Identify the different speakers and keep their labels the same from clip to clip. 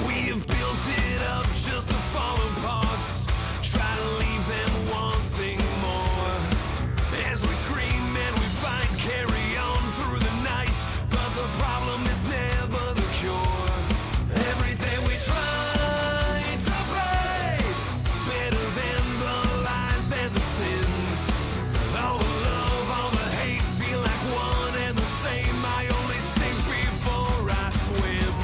Speaker 1: We've built it up just to fall apart. Try to leave them wanting more. As we scream and we fight, carry on through the night. But the problem is never the cure. Every day we try to pray better than the lies and the sins. All the love, all the hate feel like one and the same. I only sink before I swim.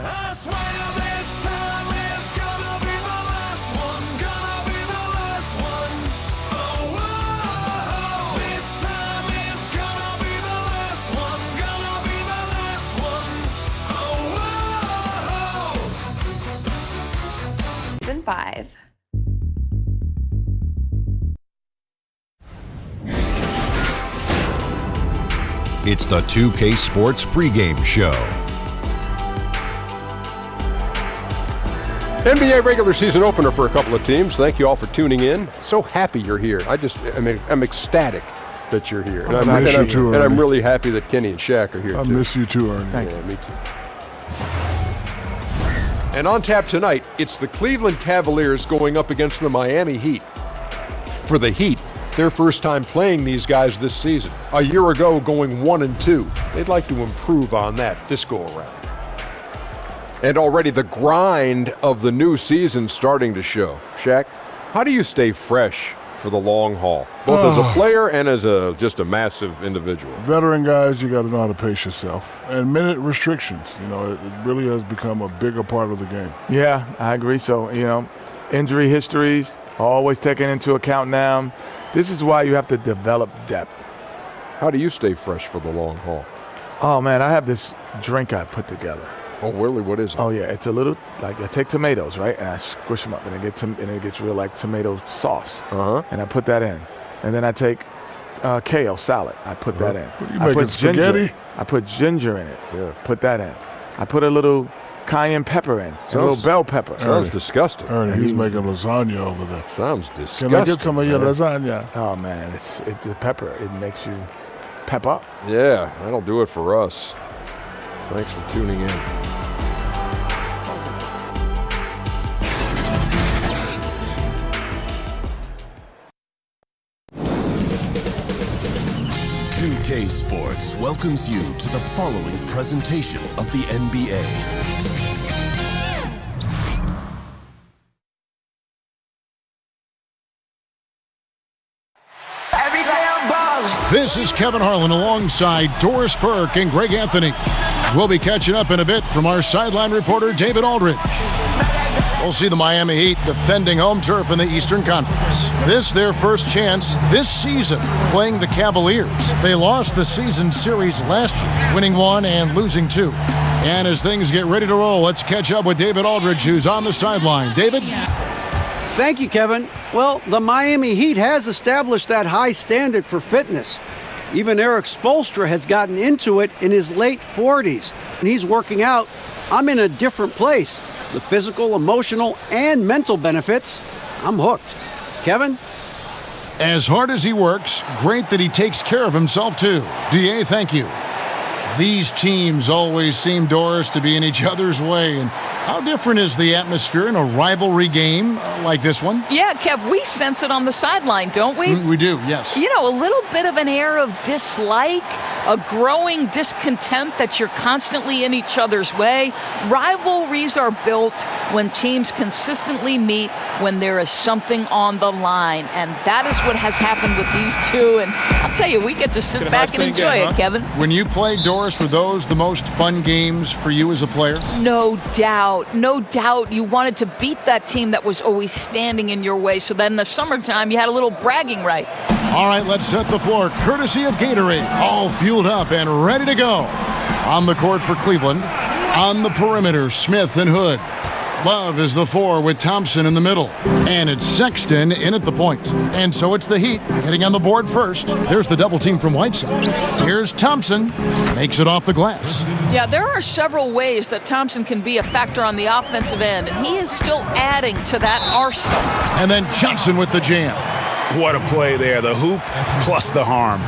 Speaker 1: I swear this time is gonna be the last one, gonna be the last one. Oh, whoa, this time is gonna be the last one, gonna be the last one. Oh, whoa.
Speaker 2: Season 5.
Speaker 3: It's the 2K Sports pregame show.
Speaker 4: NBA regular season opener for a couple of teams. Thank you all for tuning in. So happy you're here. I'm ecstatic that you're here.
Speaker 5: I miss you too,
Speaker 4: and I'm
Speaker 5: Ernie.
Speaker 4: really happy that Kenny and Shaq are here too.
Speaker 5: I miss you too, Ernie.
Speaker 4: Yeah, me too. And on tap tonight, it's the Cleveland Cavaliers going up against the Miami Heat. For the Heat, their first time playing these guys this season. A year ago, going 1-2. They'd like to improve on that this go-around. And already the grind of the new season starting to show. Shaq, how do you stay fresh for the long haul, both as a player and as just a massive individual?
Speaker 5: Veteran guys, you got to know how to pace yourself. And minute restrictions, it really has become a bigger part of the game.
Speaker 6: Yeah, I agree. So, injury histories always taken into account now. This is why you have to develop depth.
Speaker 4: How do you stay fresh for the long haul?
Speaker 6: Oh, man, I have this drink I put together.
Speaker 4: Oh, really? What is it?
Speaker 6: Oh, yeah. It's a little, I take tomatoes, right? And I squish them up, and it gets real like tomato sauce.
Speaker 4: Uh-huh.
Speaker 6: And I put that in. And then I take kale salad. I put that in.
Speaker 5: What are you
Speaker 6: I
Speaker 5: making,
Speaker 6: put ginger.
Speaker 5: spaghetti?
Speaker 6: I put ginger in it.
Speaker 4: Yeah.
Speaker 6: Put that in. I put a little cayenne pepper in. A little bell pepper.
Speaker 4: Sounds disgusting.
Speaker 5: Ernie, he's making lasagna over there.
Speaker 4: Sounds disgusting.
Speaker 5: Can I get some of your lasagna?
Speaker 6: Oh, man, it's the pepper. It makes you pep up.
Speaker 4: Yeah, that'll do it for us. Thanks for tuning in.
Speaker 3: 2K Sports welcomes you to the following presentation of the NBA. This is Kevin Harlan alongside Doris Burke and Greg Anthony. We'll be catching up in a bit from our sideline reporter, David Aldridge. We'll see the Miami Heat defending home turf in the Eastern Conference. This their first chance this season playing the Cavaliers. They lost the season series last year, winning 1 and losing 2. And as things get ready to roll, let's catch up with David Aldridge, who's on the sideline. David?
Speaker 7: Thank you, Kevin. Well, the Miami Heat has established that high standard for fitness. Even Eric Spoelstra has gotten into it in his late 40s, and he's working out. I'm in a different place. The physical, emotional, and mental benefits, I'm hooked. Kevin?
Speaker 3: As hard as he works, great that he takes care of himself, too. DA, thank you. These teams always seem, Doris, to be in each other's way. And how different is the atmosphere in a rivalry game like this one?
Speaker 8: Yeah, Kev, we sense it on the sideline, don't we?
Speaker 3: We do, yes.
Speaker 8: A little bit of an air of dislike, a growing discontent that you're constantly in each other's way. Rivalries are built when teams consistently meet when there is something on the line. And that is what has happened with these two. And I'll tell you, we get to sit back and enjoy it, Kevin.
Speaker 3: When you played, Doris, were those the most fun games for you as a player?
Speaker 8: No doubt. No doubt you wanted to beat that team that was always standing in your way. So then in the summertime, you had a little bragging right.
Speaker 3: All right, let's set the floor. Courtesy of Gatorade. All fueled up and ready to go. On the court for Cleveland. On the perimeter, Smith and Hood. Love is the 4 with Thompson in the middle. And it's Sexton in at the point. And so it's the Heat getting on the board first. There's the double team from Whiteside. Here's Thompson. Makes it off the glass.
Speaker 8: Yeah, there are several ways that Thompson can be a factor on the offensive end, and he is still adding to that arsenal.
Speaker 3: And then Johnson with the jam.
Speaker 2: What a play there. The hoop plus the harm.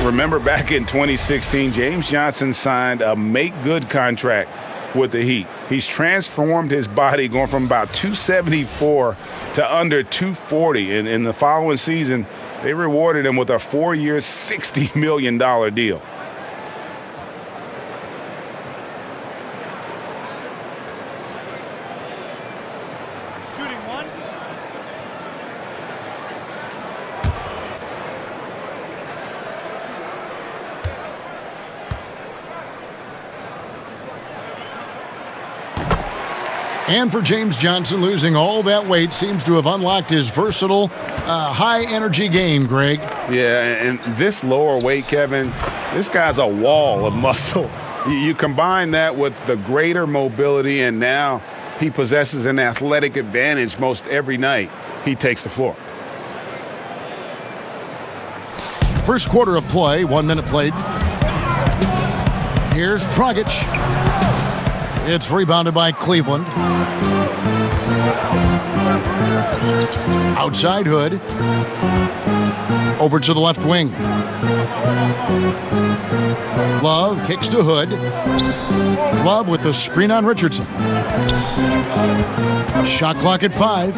Speaker 2: Remember back in 2016, James Johnson signed a make-good contract with the Heat. He's transformed his body, going from about 274 to under 240. And in the following season, they rewarded him with a 4-year, $60 million deal.
Speaker 3: And for James Johnson, losing all that weight seems to have unlocked his versatile, high-energy game, Greg.
Speaker 2: Yeah, and this lower weight, Kevin, this guy's a wall of muscle. You combine that with the greater mobility, and now he possesses an athletic advantage most every night he takes the floor.
Speaker 3: First quarter of play, 1 minute played. Here's Dragic. It's rebounded by Cleveland. Outside Hood. Over to the left wing. Love kicks to Hood. Love with the screen on Richardson. Shot clock at 5.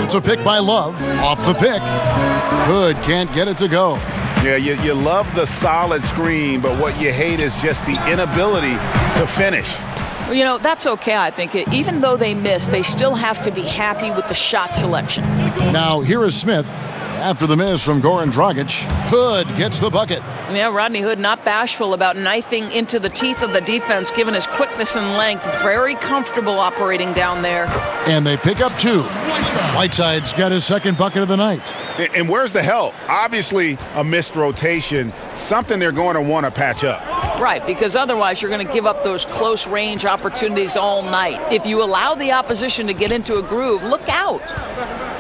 Speaker 3: It's a pick by Love. Off the pick. Hood can't get it to go.
Speaker 2: Yeah, you love the solid screen, but what you hate is just the inability to finish.
Speaker 8: You know, that's okay, I think. Even though they miss, they still have to be happy with the shot selection.
Speaker 3: Now, here is Smith. After the miss from Goran Dragic, Hood gets the bucket.
Speaker 8: Yeah, Rodney Hood not bashful about knifing into the teeth of the defense, given his quickness and length. Very comfortable operating down there.
Speaker 3: And they pick up 2. Whiteside's got his second bucket of the night.
Speaker 2: And where's the help? Obviously, a missed rotation, something they're going to want to patch up.
Speaker 8: Right, because otherwise you're going to give up those close-range opportunities all night. If you allow the opposition to get into a groove, look out.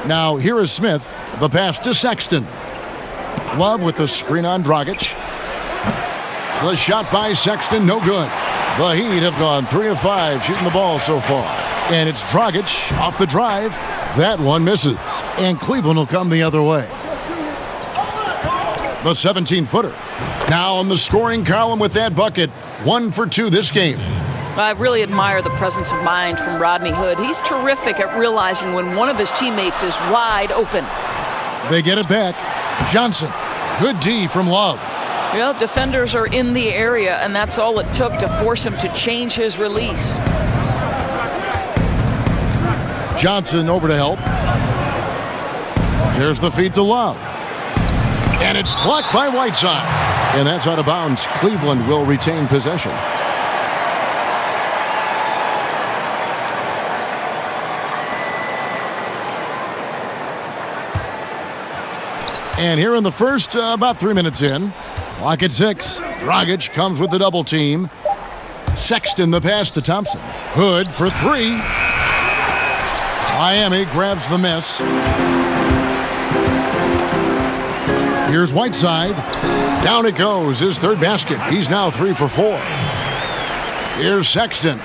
Speaker 3: Now, here is Smith. The pass to Sexton. Love with the screen on Dragic. The shot by Sexton, no good. The Heat have gone 3 of 5 shooting the ball so far. And it's Dragic off the drive. That one misses. And Cleveland will come the other way. The 17-footer. Now on the scoring column with that bucket. 1 for 2 this game.
Speaker 8: I really admire the presence of mind from Rodney Hood. He's terrific at realizing when one of his teammates is wide open.
Speaker 3: They get it back. Johnson. Good D from Love.
Speaker 8: Well, defenders are in the area, and that's all it took to force him to change his release.
Speaker 3: Johnson over to help. There's the feed to Love. And it's blocked by Whiteside. And that's out of bounds. Cleveland will retain possession. And here in the first, about 3 minutes in, clock at 6. Dragic comes with the double team. Sexton the pass to Thompson. Hood for 3. Miami grabs the miss. Here's Whiteside. Down it goes, his third basket. He's now 3 for 4. Here's Sexton.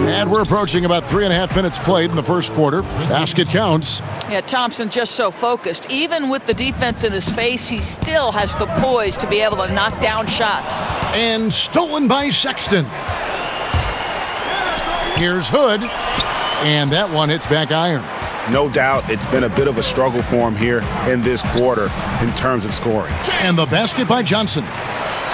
Speaker 3: And we're approaching about 3.5 minutes played in the first quarter. Basket counts.
Speaker 8: Yeah, Thompson just so focused. Even with the defense in his face, he still has the poise to be able to knock down shots.
Speaker 3: And stolen by Sexton. Here's Hood. And that one hits back iron.
Speaker 2: No doubt it's been a bit of a struggle for him here in this quarter in terms of scoring.
Speaker 3: And the basket by Johnson.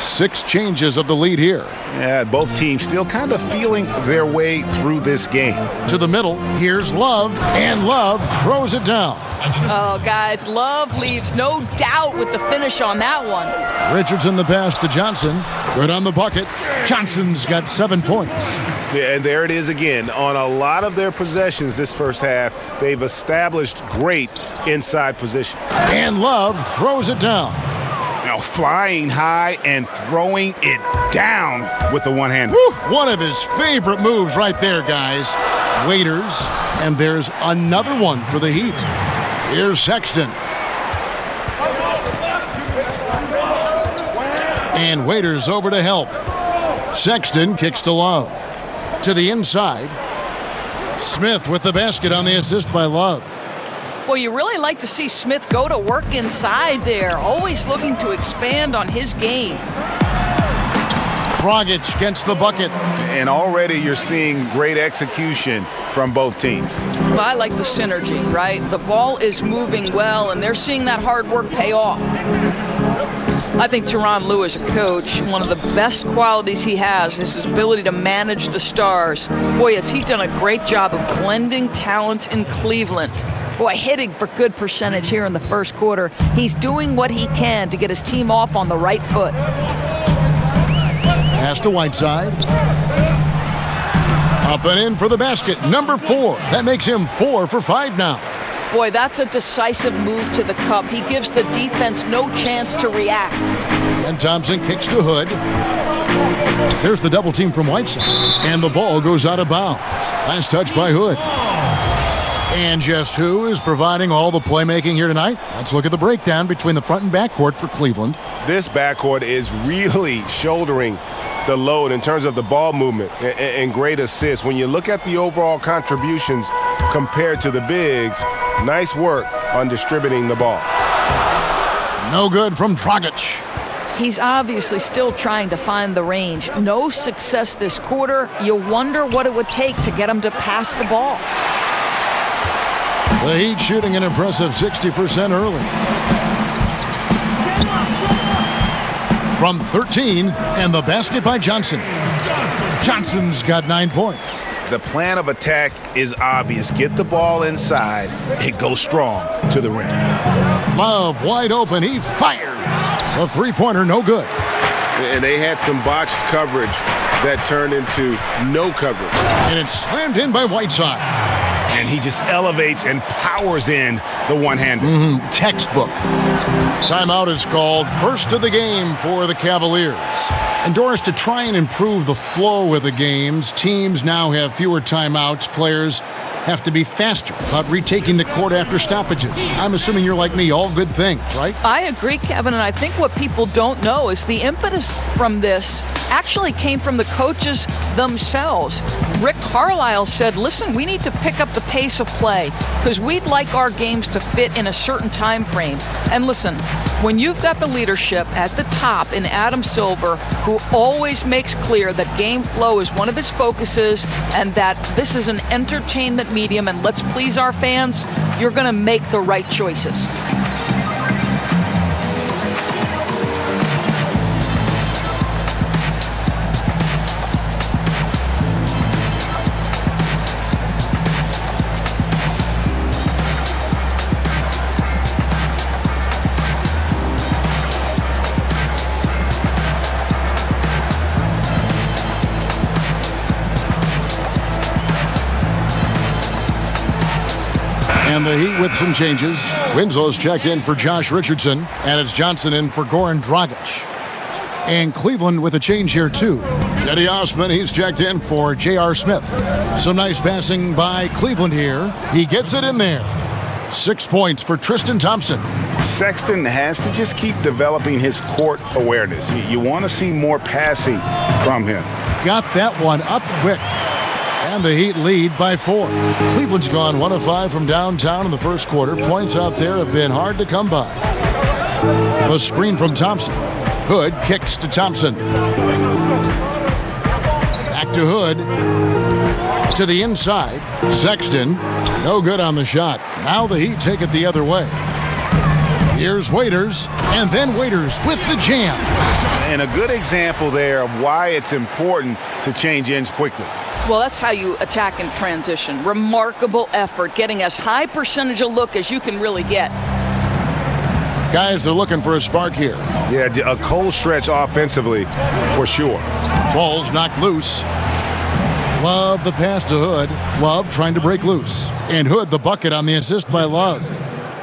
Speaker 3: 6 changes of the lead here.
Speaker 2: Yeah, both teams still kind of feeling their way through this game.
Speaker 3: To the middle, here's Love, and Love throws it down.
Speaker 8: Oh, guys, Love leaves no doubt with the finish on that one.
Speaker 3: Richardson the pass to Johnson. Good on the bucket. Johnson's got 7 points.
Speaker 2: Yeah, and there it is again. On a lot of their possessions this first half, they've established great inside position.
Speaker 3: And Love throws it down.
Speaker 2: Now flying high and throwing it down with the one-hander.
Speaker 3: One of his favorite moves right there, guys. Waiters, and there's another one for the Heat. Here's Sexton. And Waiters over to help. Sexton kicks to Love. To the inside. Smith with the basket on the assist by Love.
Speaker 8: Well, you really like to see Smith go to work inside there, always looking to expand on his game.
Speaker 3: Dragic gets the bucket.
Speaker 2: And already you're seeing great execution from both teams.
Speaker 8: Well, I like the synergy, right? The ball is moving well, and they're seeing that hard work pay off. I think Tyronn Lue as a coach, one of the best qualities he has is his ability to manage the stars. Boy, has he done a great job of blending talent in Cleveland. Boy, hitting for good percentage here in the first quarter. He's doing what he can to get his team off on the right foot.
Speaker 3: Pass to Whiteside. Up and in for the basket. Number 4. That makes him 4 for 5 now.
Speaker 8: Boy, that's a decisive move to the cup. He gives the defense no chance to react.
Speaker 3: And Thompson kicks to Hood. There's the double team from Whiteside. And the ball goes out of bounds. Last touch by Hood. And just who is providing all the playmaking here tonight? Let's look at the breakdown between the front and backcourt for Cleveland.
Speaker 2: This backcourt is really shouldering the load in terms of the ball movement and great assists. When you look at the overall contributions compared to the bigs, nice work on distributing the ball.
Speaker 3: No good from Dragic.
Speaker 8: He's obviously still trying to find the range. No success this quarter. You wonder what it would take to get him to pass the ball.
Speaker 3: The Heat shooting an impressive 60% early. From 13, and the basket by Johnson. Johnson's got 9 points.
Speaker 2: The plan of attack is obvious. Get the ball inside. It goes strong to the rim.
Speaker 3: Love wide open. He fires. The three-pointer no good.
Speaker 2: And they had some botched coverage that turned into no coverage.
Speaker 3: And it's slammed in by Whiteside.
Speaker 2: And he just elevates and powers in the one-hander.
Speaker 3: Textbook. Timeout is called. First of the game for the Cavaliers. And Doris, to try and improve the flow of the games, teams now have fewer timeouts. Players have to be faster about retaking the court after stoppages. I'm assuming you're like me, all good things, right?
Speaker 8: I agree, Kevin, and I think what people don't know is the impetus from this actually came from the coaches themselves. Rick Carlisle said, listen, we need to pick up the pace of play because we'd like our games to fit in a certain time frame. And listen, when you've got the leadership at the top in Adam Silver, who always makes clear that game flow is one of his focuses and that this is an entertainment medium and let's please our fans, you're going to make the right choices.
Speaker 3: And the Heat with some changes. Winslow's checked in for Josh Richardson, and it's Johnson in for Goran Dragic. And Cleveland with a change here, too. Cedi Osman, he's checked in for J.R. Smith. Some nice passing by Cleveland here. He gets it in there. 6 points for Tristan Thompson.
Speaker 2: Sexton has to just keep developing his court awareness. You want to see more passing from him.
Speaker 3: Got that one up quick. And the Heat lead by 4. Cleveland's gone 1 of 5 from downtown in the first quarter. Points out there have been hard to come by. A screen from Thompson. Hood kicks to Thompson. Back to Hood. To the inside. Sexton. No good on the shot. Now the Heat take it the other way. Here's Waiters. And then Waiters with the jam.
Speaker 2: And a good example there of why it's important to change ends quickly.
Speaker 8: Well, that's how you attack in transition. Remarkable effort, getting as high percentage a look as you can really get.
Speaker 3: Guys are looking for a spark here.
Speaker 2: Yeah, a cold stretch offensively for sure.
Speaker 3: Ball's knocked loose. Love the pass to Hood. Love trying to break loose. And Hood the bucket on the assist by Love.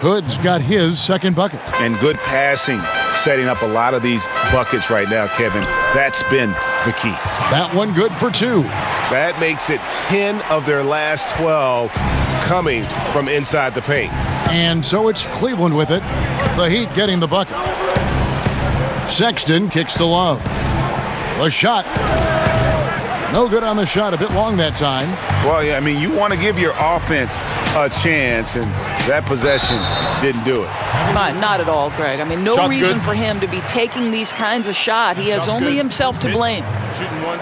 Speaker 3: Hood's got his second bucket.
Speaker 2: And good passing. setting up a lot of these buckets right now, Kevin. That's been the key.
Speaker 3: That one good for 2.
Speaker 2: That makes it 10 of their last 12 coming from inside the paint.
Speaker 3: And so it's Cleveland with it. The Heat getting the bucket. Sexton kicks to Love. The shot. No good on the shot. A bit long that time.
Speaker 2: Well, yeah, I mean, you want to give your offense a chance, and that possession didn't do it.
Speaker 8: Not at all, Greg. I mean, no
Speaker 2: Shot's
Speaker 8: reason
Speaker 2: good.
Speaker 8: for him to be taking these kinds of shots. He has only himself to blame.
Speaker 2: Shooting one.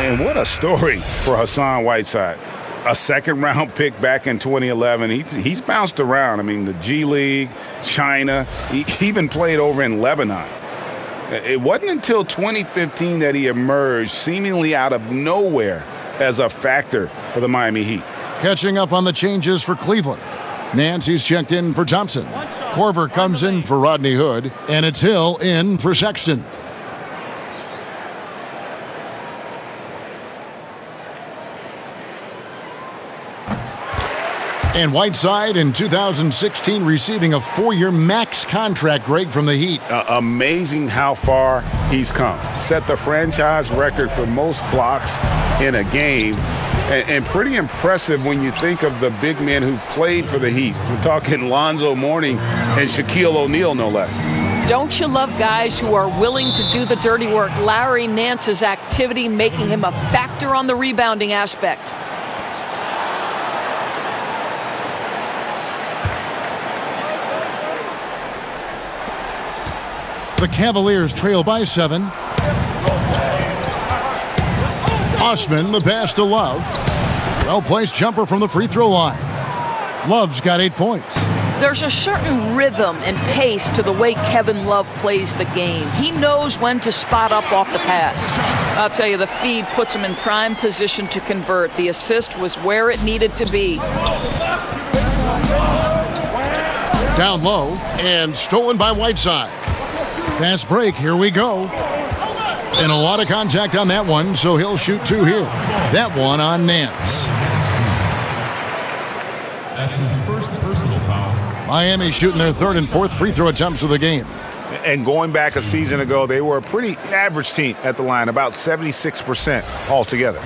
Speaker 2: And what a story for Hassan Whiteside. A second-round pick back in 2011. He's bounced around. I mean, the G League, China. He even played over in Lebanon. It wasn't until 2015 that he emerged seemingly out of nowhere as a factor for the Miami Heat.
Speaker 3: Catching up on the changes for Cleveland. Nancy's checked in for Thompson. Korver comes in for Rodney Hood. And it's Hill in for Sexton. And Whiteside in 2016 receiving a 4-year max contract, Greg, from the Heat.
Speaker 2: Amazing how far he's come. Set the franchise record for most blocks in a game. And pretty impressive when you think of the big men who've played for the Heat. We're talking Lonzo Mourning and Shaquille O'Neal, no less.
Speaker 8: Don't you love guys who are willing to do the dirty work? Larry Nance's activity making him a factor on the rebounding aspect.
Speaker 3: The Cavaliers trail by 7. Osman, the pass to Love. Well-placed jumper from the free throw line. Love's got 8 points.
Speaker 8: There's a certain rhythm and pace to the way Kevin Love plays the game. He knows when to spot up off the pass. I'll tell you, the feed puts him in prime position to convert. The assist was where it needed to be.
Speaker 3: Down low and stolen by Whiteside. Fast break, here we go. And a lot of contact on that one, so he'll shoot 2 here. That one on Nance.
Speaker 9: That's his first personal foul.
Speaker 3: Miami shooting their 3rd and 4th free throw attempts of the game.
Speaker 2: And going back a season ago, they were a pretty average team at the line, about 76% altogether.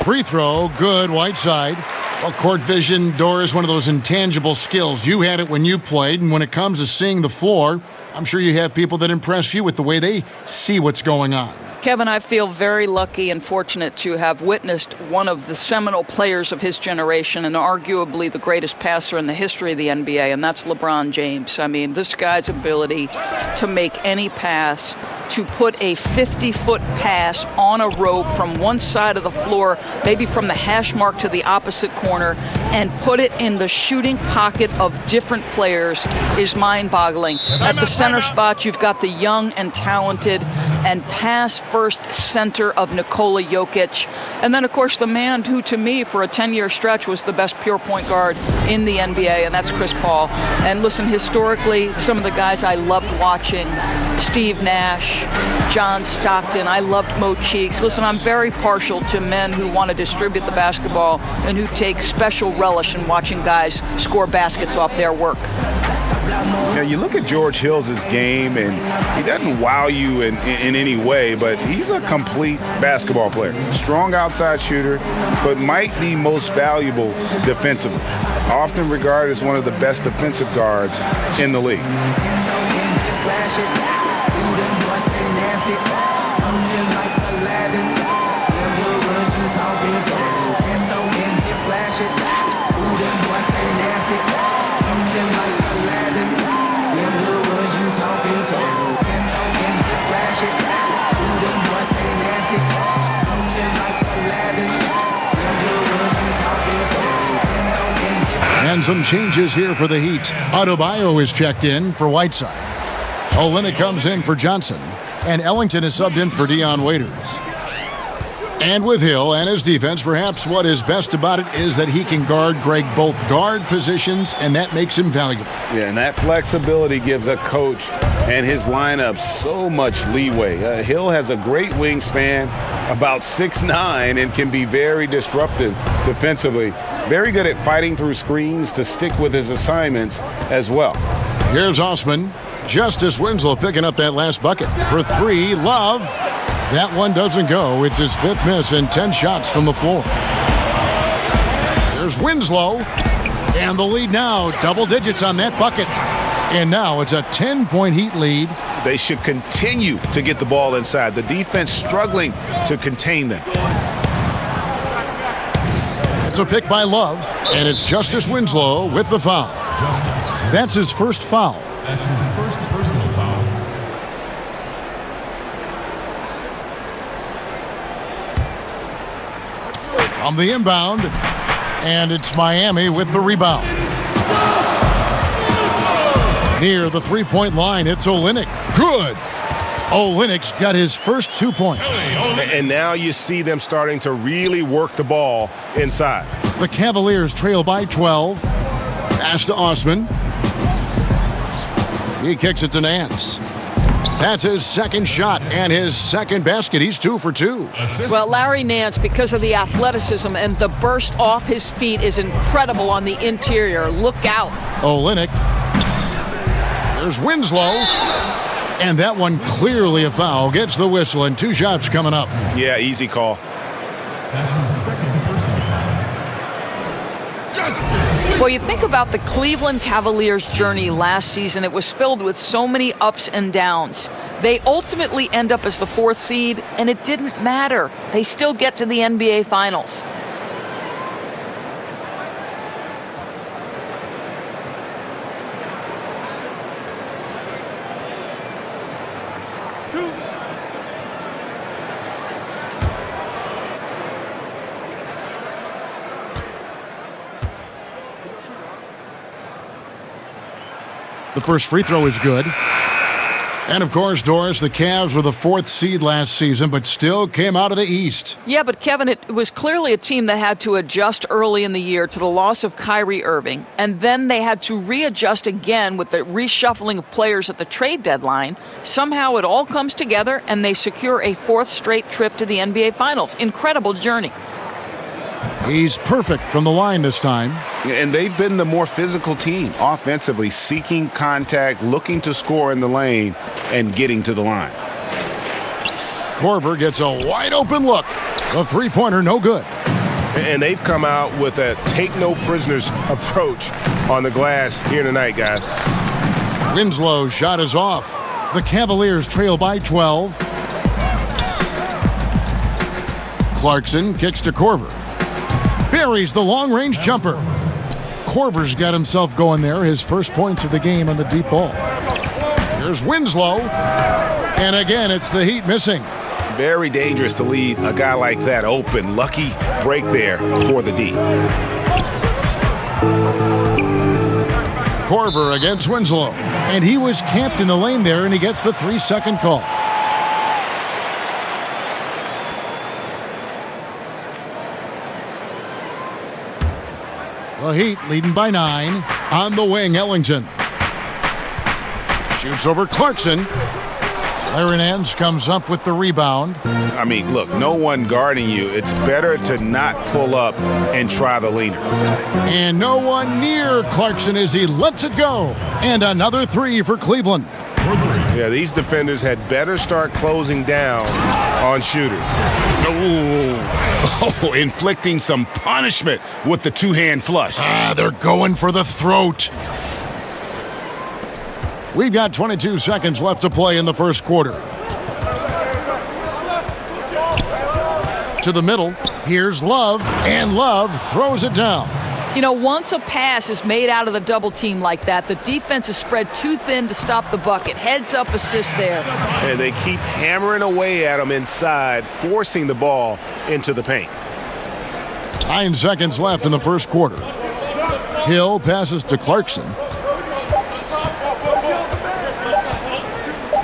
Speaker 3: Free throw, good, Whiteside. Well, court vision, Dora, is one of those intangible skills. You had it when you played, and when it comes to seeing the floor, I'm sure you have people that impress you with the way they see what's going on.
Speaker 8: Kevin, I feel very lucky and fortunate to have witnessed one of the seminal players of his generation and arguably the greatest passer in the history of the NBA, and that's LeBron James. I mean, this guy's ability to make any pass, to put a 50-foot pass on a rope from one side of the floor, maybe from the hash mark to the opposite corner, and put it in the shooting pocket of different players is mind-boggling. At the center spot, you've got the young and talented and pass-first center of Nikola Jokic. And then, of course, the man who, to me, for a 10-year stretch, was the best pure point guard in the NBA, and that's Chris Paul. And listen, historically, some of the guys I loved watching, Steve Nash, John Stockton, I loved Mo Cheeks. Listen, I'm very partial to men who want to distribute the basketball and who take special relish in watching guys score baskets off their work.
Speaker 2: Yeah, you look at George Hill's game, and he doesn't wow you in any way, but he's a complete basketball player. Strong outside shooter, but might be most valuable defensively. Often regarded as one of the best defensive guards in the league.
Speaker 3: And some changes here for the Heat. Adebayo is checked in for Whiteside. Olynyk comes in for Johnson. And Ellington is subbed in for Dion Waiters. And with Hill and his defense, perhaps what is best about it is that he can guard Greg both guard positions, and that makes him valuable.
Speaker 2: Yeah, and that flexibility gives a coach and his lineup so much leeway. Hill has a great wingspan, about 6'9", and can be very disruptive defensively. Very good at fighting through screens to stick with his assignments as well.
Speaker 3: Here's Osman. Justice Winslow picking up that last bucket. For 3, Love. That one doesn't go. It's his 5th miss and 10 shots from the floor. There's Winslow. And the lead now, double digits on that bucket. And now it's a 10-point Heat lead.
Speaker 2: They should continue to get the ball inside. The defense struggling to contain them.
Speaker 3: It's a pick by Love, and it's Justice Winslow with the foul. That's his first foul.
Speaker 9: That's his first personal foul.
Speaker 3: On the inbound, and it's Miami with the rebound. Near the three-point line, it's Olynyk. Good. Olynyk's got his first 2 points.
Speaker 2: And now you see them starting to really work the ball inside.
Speaker 3: The Cavaliers trail by 12. Pass to Osman. He kicks it to Nance. That's his second shot and his second basket. He's 2 for 2.
Speaker 8: Well, Larry Nance, because of the athleticism and the burst off his feet, is incredible on the interior. Look out.
Speaker 3: Olynyk. There's Winslow. And that one clearly a foul. Gets the whistle and 2 shots coming up.
Speaker 2: Yeah, easy call.
Speaker 9: That's his second personal foul.
Speaker 8: Well, you think about the Cleveland Cavaliers' journey last season. It was filled with so many ups and downs. They ultimately end up as the 4th seed, and it didn't matter. They still get to the NBA Finals.
Speaker 3: The first free throw is good. And, of course, Doris, the Cavs were the 4th seed last season, but still came out of the East.
Speaker 8: Yeah, but, Kevin, it was clearly a team that had to adjust early in the year to the loss of Kyrie Irving, and then they had to readjust again with the reshuffling of players at the trade deadline. Somehow it all comes together, and they secure a 4th straight trip to the NBA Finals. Incredible journey.
Speaker 3: He's perfect from the line this time.
Speaker 2: And they've been the more physical team, offensively, seeking contact, looking to score in the lane, and getting to the line.
Speaker 3: Korver gets a wide-open look. The three-pointer no good.
Speaker 2: And they've come out with a take-no-prisoners approach on the glass here tonight, guys.
Speaker 3: Winslow's shot is off. The Cavaliers trail by 12. Clarkson kicks to Korver. Buries the long-range jumper. Korver's got himself going there. His first points of the game on the deep ball. Here's Winslow. And again, it's the Heat missing.
Speaker 2: Very dangerous to leave a guy like that open. Lucky break there for the D.
Speaker 3: Korver against Winslow. And he was camped in the lane there, and he gets the 3-second call. The Heat leading by 9. On the wing, Ellington. Shoots over Clarkson. Larry Nance comes up with the rebound.
Speaker 2: I mean, look, no one guarding you. It's better to not pull up and try the leaner.
Speaker 3: And no one near Clarkson as he lets it go. And another 3 for Cleveland.
Speaker 2: Yeah, these defenders had better start closing down on shooters. Oh, inflicting some punishment with the two-hand flush.
Speaker 3: They're going for the throat. We've got 22 seconds left to play in the first quarter. To the middle, here's Love, and Love throws it down.
Speaker 8: You know, once a pass is made out of the double team like that, the defense is spread too thin to stop the bucket. Heads up assist there.
Speaker 2: And they keep hammering away at them inside, forcing the ball into the paint.
Speaker 3: 9 seconds left in the first quarter. Hill passes to Clarkson.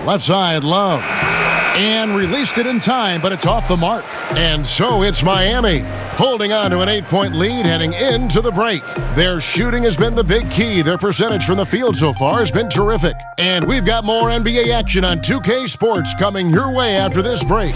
Speaker 3: Left side, Love. And released it in time, but it's off the mark. And so it's Miami, holding on to an 8-point lead heading into the break. Their shooting has been the big key. Their percentage from the field so far has been terrific. And we've got more NBA action on 2K Sports coming your way after this break.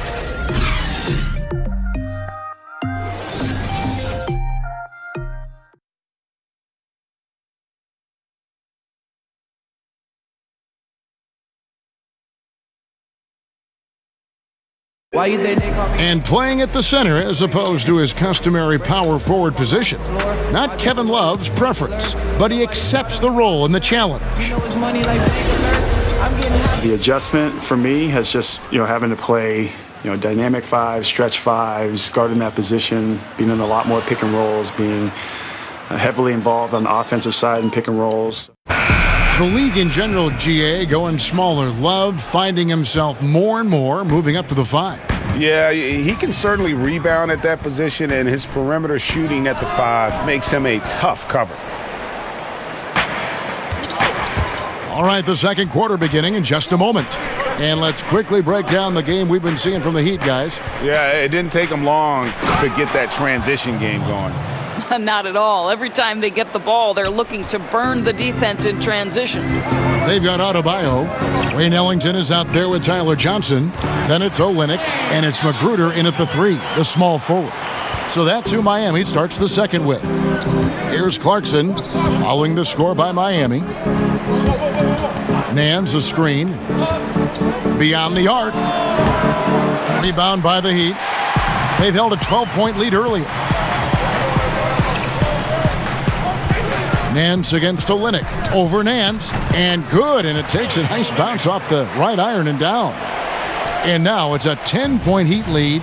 Speaker 10: Why you think they call me?
Speaker 3: And playing at the center as opposed to his customary power forward position. Not Kevin Love's preference, but he accepts the role and the challenge.
Speaker 10: You know it's money like big alerts. I'm getting happy.
Speaker 11: The adjustment for me has just, having to play, dynamic fives, stretch fives, guarding that position, being in a lot more pick and rolls, being heavily involved on the offensive side in pick and rolls.
Speaker 3: The league in general, GA, going smaller. Love finding himself more and more moving up to the 5.
Speaker 2: Yeah, he can certainly rebound at that position, and his perimeter shooting at the 5 makes him a tough cover.
Speaker 3: All right, the second quarter beginning in just a moment. And let's quickly break down the game we've been seeing from the Heat, guys.
Speaker 2: Yeah, it didn't take them long to get that transition game going.
Speaker 8: Not at all. Every time they get the ball, they're looking to burn the defense in transition.
Speaker 3: They've got Adebayo. Wayne Ellington is out there with Tyler Johnson. Then it's Olynyk, and it's Magruder in at the 3, the small forward. So that's who Miami starts the second with. Here's Clarkson, following the score by Miami. Nance a screen. Beyond the arc. Rebound by the Heat. They've held a 12-point lead earlier. Nance against Olynyk. Over Nance. And good. And it takes a nice bounce off the right iron and down. And now it's a 10-point Heat lead.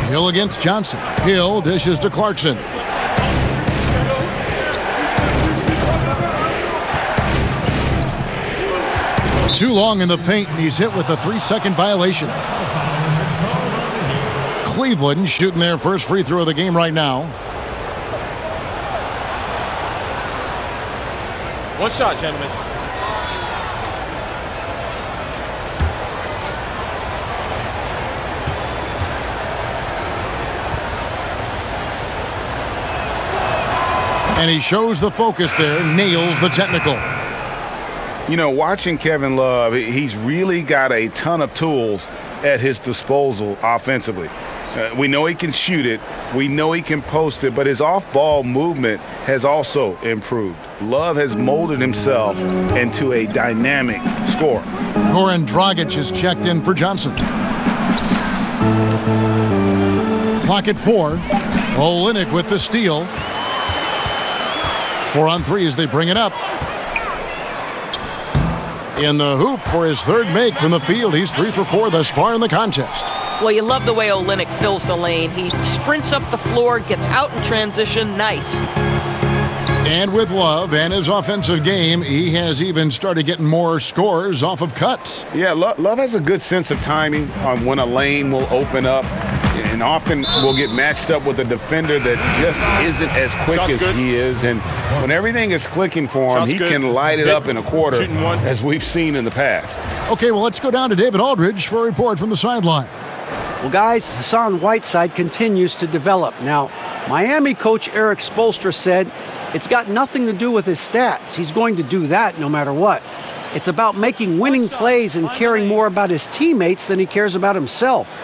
Speaker 3: Hill against Johnson. Hill dishes to Clarkson. Too long in the paint, and he's hit with a 3-second violation. Cleveland shooting their first free throw of the game right now.
Speaker 12: One shot, gentlemen.
Speaker 3: And he shows the focus there, nails the technical.
Speaker 2: Watching Kevin Love, he's really got a ton of tools at his disposal offensively. We know he can shoot it. We know he can post it, but his off-ball movement has also improved. Love has molded himself into a dynamic scorer.
Speaker 3: Goran Dragic is checked in for Johnson. Clock at 4. Olynyk with the steal. 4 on 3 as they bring it up. In the hoop for his third make from the field. He's 3 for 4 thus far in the contest.
Speaker 8: Well, you love the way Olynyk fills the lane. He sprints up the floor, gets out in transition. Nice.
Speaker 3: And with Love and his offensive game, he has even started getting more scores off of cuts.
Speaker 2: Yeah, Love has a good sense of timing on when a lane will open up. And often will get matched up with a defender that just isn't as quick as he is. And when everything is clicking for him, he can light it up in a quarter, as we've seen in the past.
Speaker 3: Okay, well, let's go down to David Aldridge for a report from the sideline.
Speaker 7: Well, guys, Hassan Whiteside continues to develop. Now, Miami coach Eric Spoelstra said it's got nothing to do with his stats. He's going to do that no matter what. It's about making winning plays and caring more about his teammates than he cares about himself.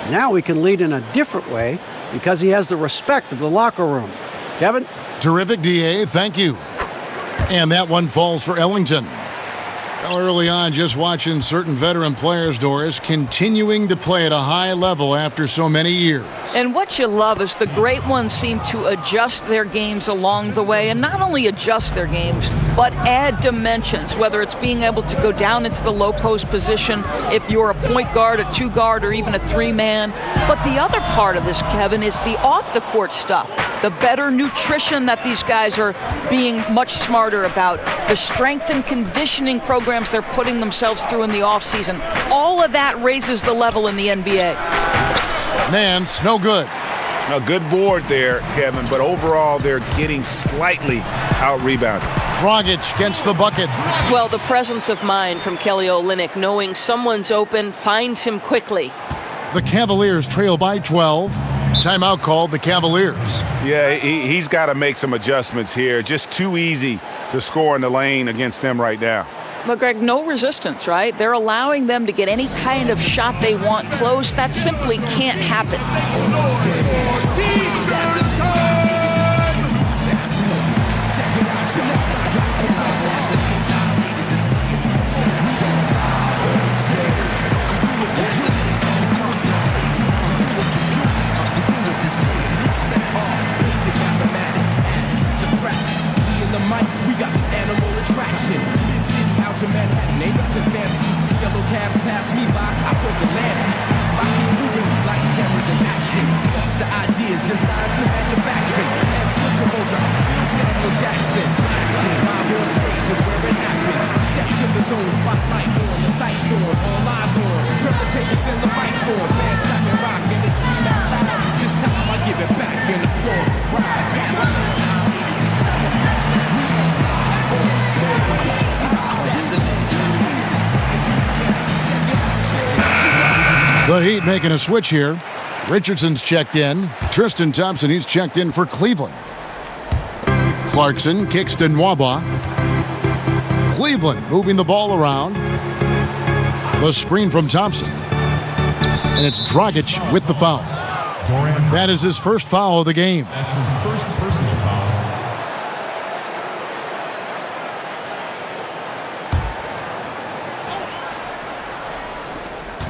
Speaker 7: Now he can lead in a different way because he has the respect of the locker room. Kevin?
Speaker 3: Terrific, DA. Thank you. And that one falls for Ellington. Early on, just watching certain veteran players, Doris, continuing to play at a high level after so many years.
Speaker 8: And what you love is the great ones seem to adjust their games along the way, and not only adjust their games, but add dimensions, whether it's being able to go down into the low post position if you're a point guard, a 2-guard, or even a 3-man. But the other part of this, Kevin, is the off-the-court stuff, the better nutrition that these guys are being much smarter about, the strength and conditioning programs they're putting themselves through in the offseason. All of that raises the level in the NBA.
Speaker 3: Nance, no good.
Speaker 2: A good board there, Kevin, but overall they're getting slightly out-rebounded.
Speaker 3: Dragic gets the bucket.
Speaker 12: Well, the presence of mind from Kelly Olynyk, knowing someone's open, finds him quickly.
Speaker 3: The Cavaliers trail by 12. Timeout called the Cavaliers.
Speaker 2: Yeah, he's got to make some adjustments here. Just too easy to score in the lane against them right now.
Speaker 8: But, Greg, no resistance, right? They're allowing them to get any kind of shot they want close. That simply can't happen.
Speaker 10: To Manhattan, ain't nothing fancy. Yellow cabs pass me by, I point to Lancy. Boxing moving, lights, cameras in action. Thoughts to ideas, designs to manufacturing. And switchable to upskill Samuel Jackson. Skins live on stage is where it happens. Step to the zone, spotlight on, the sights on, all lives on. Turn the tables and the mics on. Man, slap and rock and it's scream out loud. This time I give it back and applaud the crowd.
Speaker 3: The Heat making a switch here. Richardson's checked in. Tristan Thompson, he's checked in for Cleveland. Clarkson kicks to Nwaba. Cleveland moving the ball around. The screen from Thompson. And it's Dragic with the foul. That is his first foul of the game.
Speaker 9: That's his first personal foul.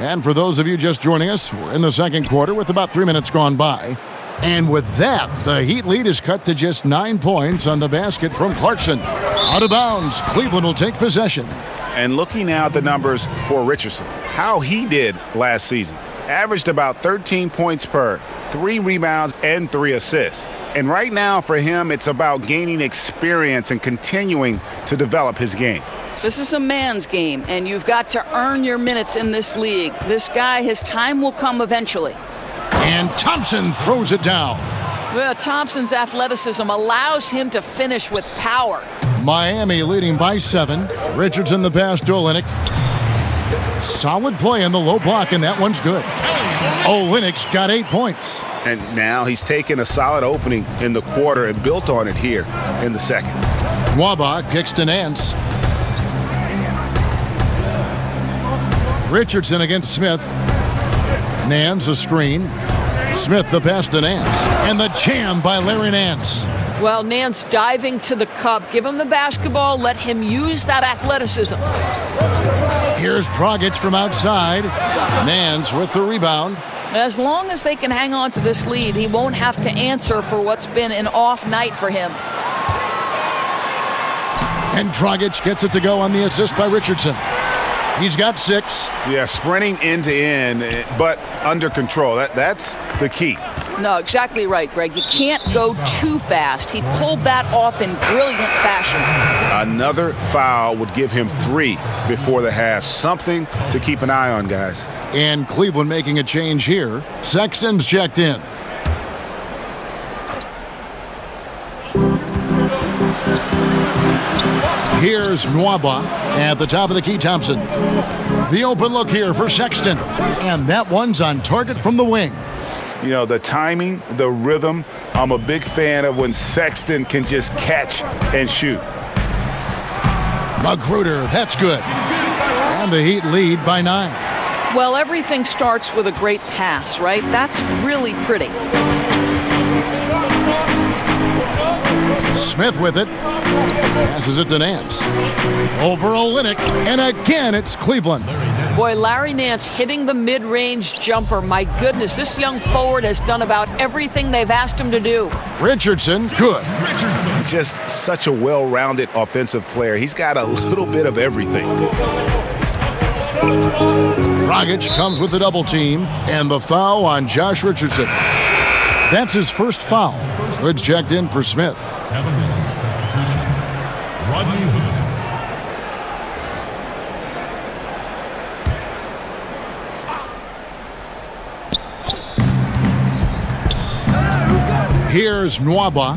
Speaker 3: And for those of you just joining us, we're in the second quarter with about 3 minutes gone by. And with that, the Heat lead is cut to just 9 points on the basket from Clarkson. Out of bounds, Cleveland will take possession.
Speaker 2: And looking now at the numbers for Richardson, how he did last season. Averaged about 13 points per, 3 rebounds, and 3 assists. And right now for him, it's about gaining experience and continuing to develop his game.
Speaker 8: This is a man's game, and you've got to earn your minutes in this league. This guy, his time will come eventually.
Speaker 3: And Thompson throws it down.
Speaker 8: Well, Thompson's athleticism allows him to finish with power.
Speaker 3: Miami leading by 7. Richardson the pass to Olynyk. Solid play in the low block, and that one's good. Olynyk's got 8 points.
Speaker 2: And now he's taken a solid opening in the quarter and built on it here in the second.
Speaker 3: Nwaba kicks to Nance. Richardson against Smith. Nance a screen. Smith the pass to Nance. And the jam by Larry Nance.
Speaker 8: Well, Nance diving to the cup. Give him the basketball. Let him use that athleticism.
Speaker 3: Here's Dragic from outside. Nance with the rebound.
Speaker 8: As long as they can hang on to this lead, he won't have to answer for what's been an off night for him.
Speaker 3: And Dragic gets it to go on the assist by Richardson. He's got 6.
Speaker 2: Yeah, sprinting end to end, but under control. That's the key.
Speaker 8: No, exactly right, Greg. You can't go too fast. He pulled that off in brilliant fashion.
Speaker 2: Another foul would give him 3 before the half. Something to keep an eye on, guys.
Speaker 3: And Cleveland making a change here. Sexton's checked in. Here's Nwaba at the top of the key. Thompson. The open look here for Sexton. And that one's on target from the wing.
Speaker 2: You know, the timing, the rhythm, I'm a big fan of when Sexton can just catch and shoot.
Speaker 3: Magruder, that's good. And the Heat lead by 9.
Speaker 8: Well, everything starts with a great pass, right? That's really pretty.
Speaker 3: Smith with it. Passes it to Nance. Over Olynyk. And again, it's Cleveland.
Speaker 8: Boy, Larry Nance hitting the mid-range jumper. My goodness, this young forward has done about everything they've asked him to do.
Speaker 3: Richardson, good.
Speaker 2: Just such a well-rounded offensive player. He's got a little bit of everything.
Speaker 3: Dragic comes with the double team. And the foul on Josh Richardson. That's his first foul. Good checked in for Smith.
Speaker 9: Cavaliers substitution. Rodney Hood.
Speaker 3: Here's Nwaba.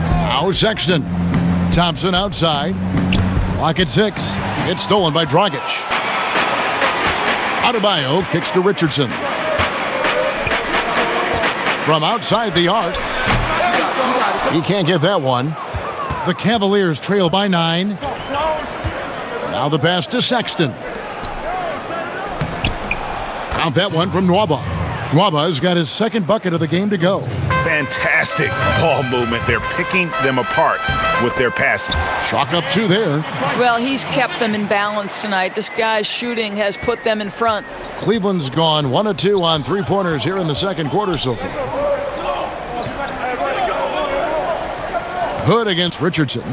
Speaker 3: Now Sexton. Thompson outside. Clock at 6. It's stolen by Dragic. Adebayo kicks to Richardson. From outside the arc. He can't get that one. The Cavaliers trail by 9. Now the pass to Sexton. Count that one from Nwaba. Nwaba's got his second bucket of the game to go.
Speaker 2: Fantastic ball movement. They're picking them apart with their passing.
Speaker 3: Chalk up 2 there.
Speaker 8: Well, he's kept them in balance tonight. This guy's shooting has put them in front.
Speaker 3: Cleveland's gone 1 of 2 on 3-pointers here in the second quarter so far. Hood against Richardson.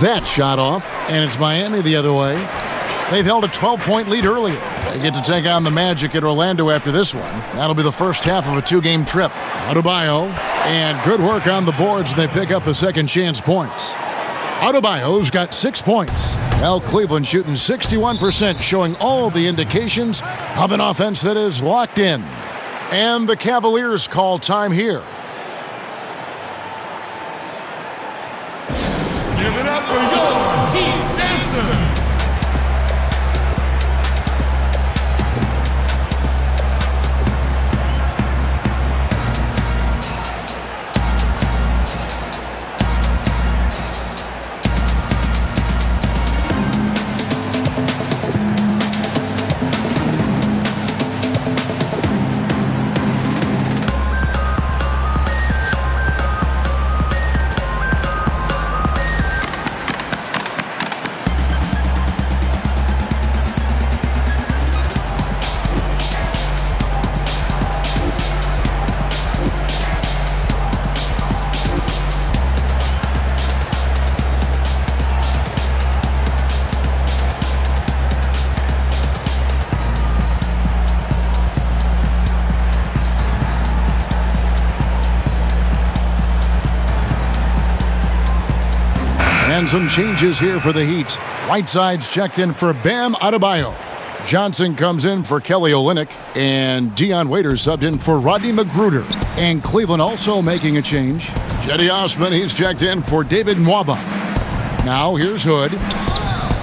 Speaker 3: That shot off, and it's Miami the other way. They've held a 12-point lead earlier. They get to take on the Magic at Orlando after this one. That'll be the first half of a 2-game trip. Adebayo, and good work on the boards. They pick up the second chance points. Adebayo's got 6 points. Well, Cleveland shooting 61%, showing all the indications of an offense that is locked in. And the Cavaliers call time here.
Speaker 9: Give it up for your Heat dancers.
Speaker 3: And some changes here for the Heat. Whiteside's checked in for Bam Adebayo. Johnson comes in for Kelly Olynyk. And Dion Waiters subbed in for Rodney McGruder. And Cleveland also making a change. Cedi Osman, he's checked in for David Nwaba. Now here's Hood.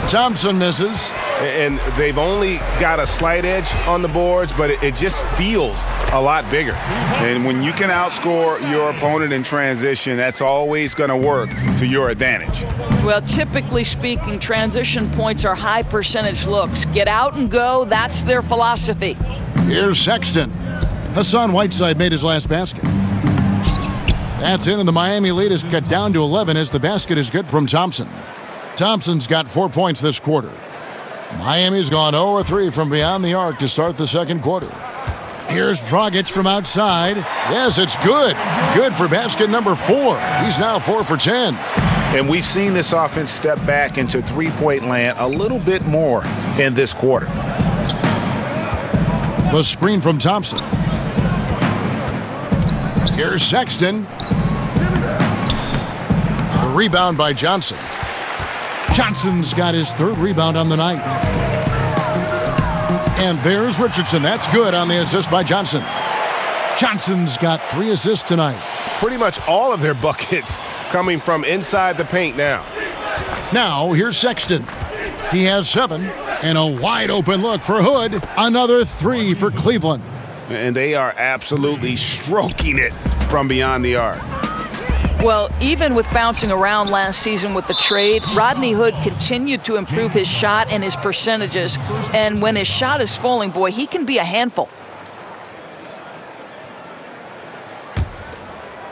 Speaker 3: Thompson misses.
Speaker 2: And they've only got a slight edge on the boards, but it just feels a lot bigger. And when you can outscore your opponent in transition, that's always going to work to your advantage.
Speaker 8: Well, typically speaking, transition points are high percentage looks. Get out and go, that's their philosophy.
Speaker 3: Here's Sexton. Hassan Whiteside made his last basket. That's in, and the Miami lead is cut down to 11 as the basket is good from Thompson. Thompson's got 4 points this quarter. Miami's gone 0-3 from beyond the arc to start the second quarter. Here's Dragic from outside. Yes, it's good. Good for basket number 4. He's now 4 for 10.
Speaker 2: And we've seen this offense step back into three-point land a little bit more in this quarter.
Speaker 3: The screen from Thompson. Here's Sexton. The rebound by Johnson. Johnson's got his 3rd rebound on the night. And there's Richardson. That's good on the assist by Johnson. Johnson's got 3 assists tonight.
Speaker 2: Pretty much all of their buckets coming from inside the paint now.
Speaker 3: Now, here's Sexton. He has 7. And a wide open look for Hood. Another 3 for Cleveland.
Speaker 2: And they are absolutely stroking it from beyond the arc.
Speaker 8: Well, even with bouncing around last season with the trade, Rodney Hood continued to improve his shot and his percentages. And when his shot is falling, boy, he can be a handful.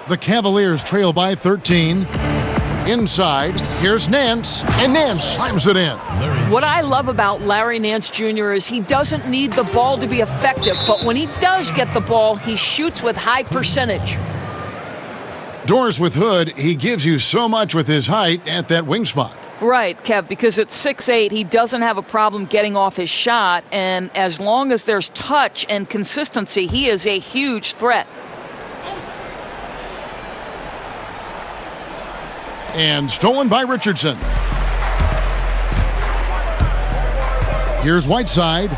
Speaker 3: The Cavaliers trail by 13. Inside, here's Nance, and Nance slams it in.
Speaker 8: What I love about Larry Nance Jr. is he doesn't need the ball to be effective, but when he does get the ball, he shoots with high percentage.
Speaker 3: Doors with Hood, he gives you so much with his height at that wing spot.
Speaker 8: Right, Kev, because at 6'8", he doesn't have a problem getting off his shot, and as long as there's touch and consistency, he is a huge threat.
Speaker 3: And stolen by Richardson. Here's Whiteside.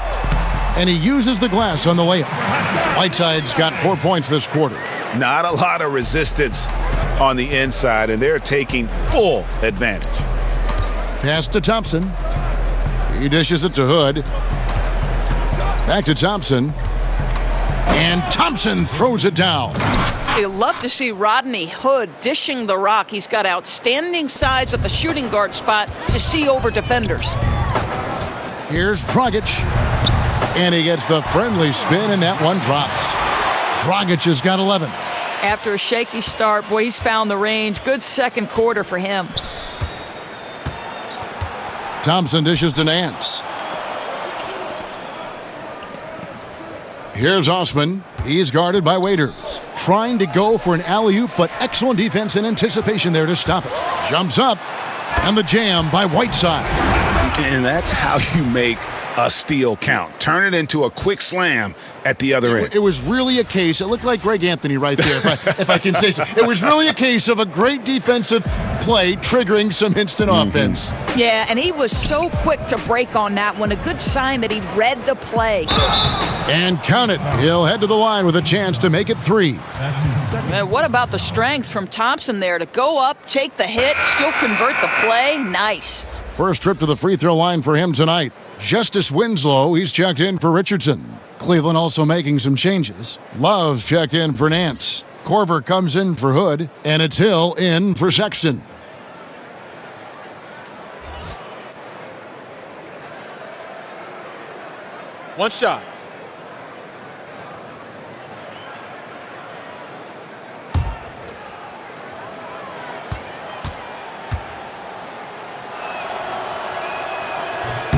Speaker 3: and he uses the glass on the layup. Whiteside's got 4 points this quarter.
Speaker 2: Not a lot of resistance on the inside, and they're taking full advantage.
Speaker 3: Pass to Thompson. He dishes it to Hood. Back to Thompson. And Thompson throws it down.
Speaker 8: You love to see Rodney Hood dishing the rock. He's got outstanding size at the shooting guard spot to see over defenders.
Speaker 3: Here's Dragic. And he gets the friendly spin, and that one drops. Dragic has got 11.
Speaker 8: After a shaky start, boy, he's found the range. Good second quarter for him.
Speaker 3: Thompson dishes to Nance. Here's Osman. He's guarded by Waiters. Trying to go for an alley-oop, but excellent defense and anticipation there to stop it. Jumps up, and the jam by Whiteside.
Speaker 2: And that's how you make a steal count. Turn it into a quick slam at the other end.
Speaker 3: It was really a case. It looked like Greg Anthony right there, if I can say so. It was really a case of a great defensive play triggering some instant offense.
Speaker 8: Yeah, and he was so quick to break on that one. A good sign that he read the play.
Speaker 3: And count it. He'll head to the line with a chance to make it 3.
Speaker 8: Man, what about the strength from Thompson there to go up, take the hit, still convert the play? Nice.
Speaker 3: First trip to the free throw line for him tonight. Justice Winslow, he's checked in for Richardson. Cleveland also making some changes. Love's checked in for Nance. Korver comes in for Hood, and it's Hill in for Sexton.
Speaker 6: One shot.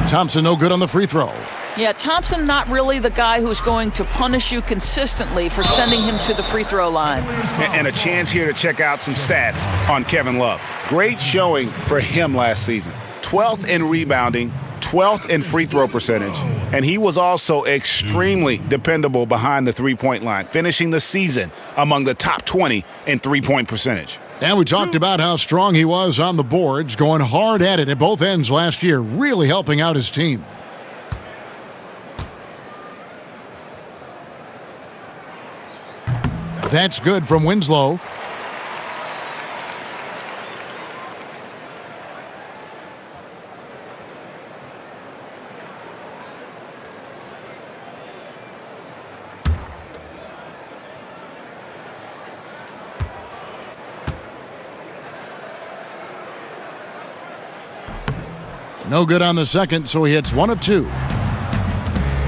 Speaker 3: Thompson no good on the free throw.
Speaker 8: Yeah, Thompson not really the guy who's going to punish you consistently for sending him to the free throw line.
Speaker 2: And a chance here to check out some stats on Kevin Love. Great showing for him last season. 12th in rebounding, 12th in free throw percentage, and he was also extremely dependable behind the three-point line, finishing the season among the top 20 in three-point percentage.
Speaker 3: And we talked about how strong he was on the boards, going hard at it at both ends last year, really helping out his team. That's good from Winslow. No good on the second, so he hits 1 of 2.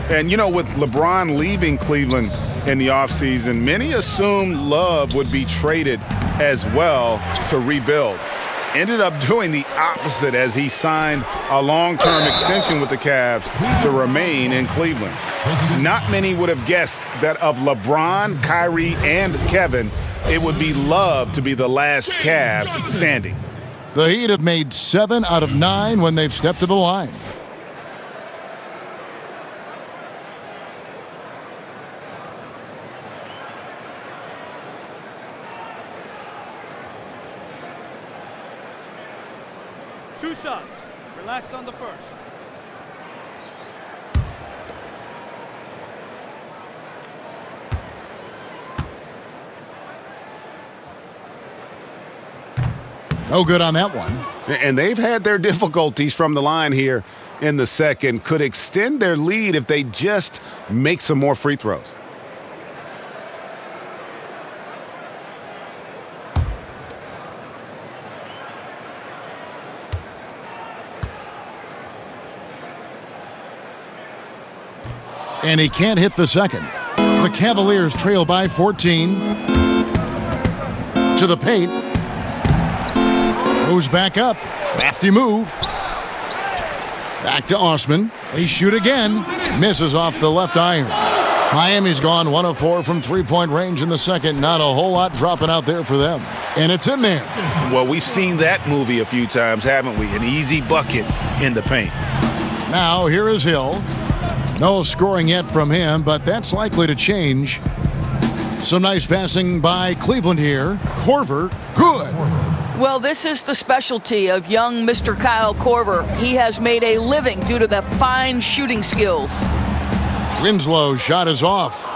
Speaker 2: And, you know, with LeBron leaving Cleveland in the offseason, many assumed Love would be traded as well to rebuild. Ended up doing the opposite as he signed a long-term extension with the Cavs to remain in Cleveland. Not many would have guessed that of LeBron, Kyrie, and Kevin, it would be Love to be the last Cav standing.
Speaker 3: The Heat have made 7 out of 9 when they've stepped to the line.
Speaker 13: Two shots. Relax on the first.
Speaker 3: No good on that one.
Speaker 2: And they've had their difficulties from the line here in the second. Could extend their lead if they just make some more free throws.
Speaker 3: And he can't hit the second. The Cavaliers trail by 14. To the paint. Goes back up. Crafty move. Back to Osman. They shoot again. Misses off the left iron. Miami's gone 1 of 4 from three-point range in the second. Not a whole lot dropping out there for them. And it's in there.
Speaker 2: Well, we've seen that movie a few times, haven't we? An easy bucket in the paint.
Speaker 3: Now here is Hill. No scoring yet from him, but that's likely to change. Some nice passing by Cleveland here. Korver, good.
Speaker 8: Well, this is the specialty of young Mr. Kyle Korver. He has made a living due to the fine shooting skills.
Speaker 3: Winslow's shot is off.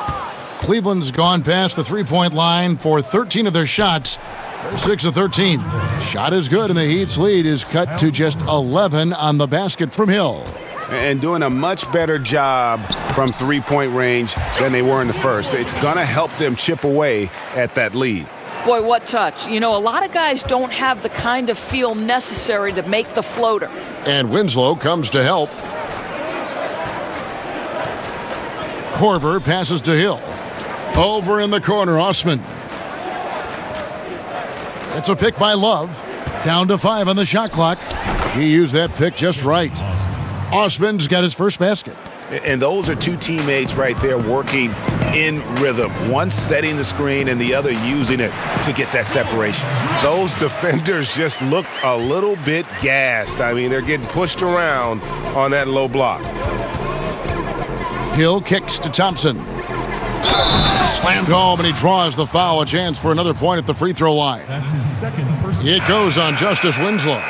Speaker 3: Cleveland's gone past the three-point line for 13 of their shots. They're 6 of 13. Shot is good, and the Heat's lead is cut to just 11 on the basket from Hill.
Speaker 2: And doing a much better job from three-point range than they were in the first. It's going to help them chip away at that lead.
Speaker 8: Boy, what touch. You know, a lot of guys don't have the kind of feel necessary to make the floater.
Speaker 3: And Winslow comes to help. Korver passes to Hill. Over in the corner, Osman. It's a pick by Love. Down to 5 on the shot clock. He used that pick just right. Osman's got his first basket.
Speaker 2: And those are two teammates right there working in rhythm. One setting the screen and the other using it to get that separation. Those defenders just look a little bit gassed. I mean, they're getting pushed around on that low block.
Speaker 3: Hill kicks to Thompson. Slammed home, and he draws the foul. A chance for another point at the free throw line.
Speaker 9: That's his second personal.
Speaker 3: It goes on Justice Winslow.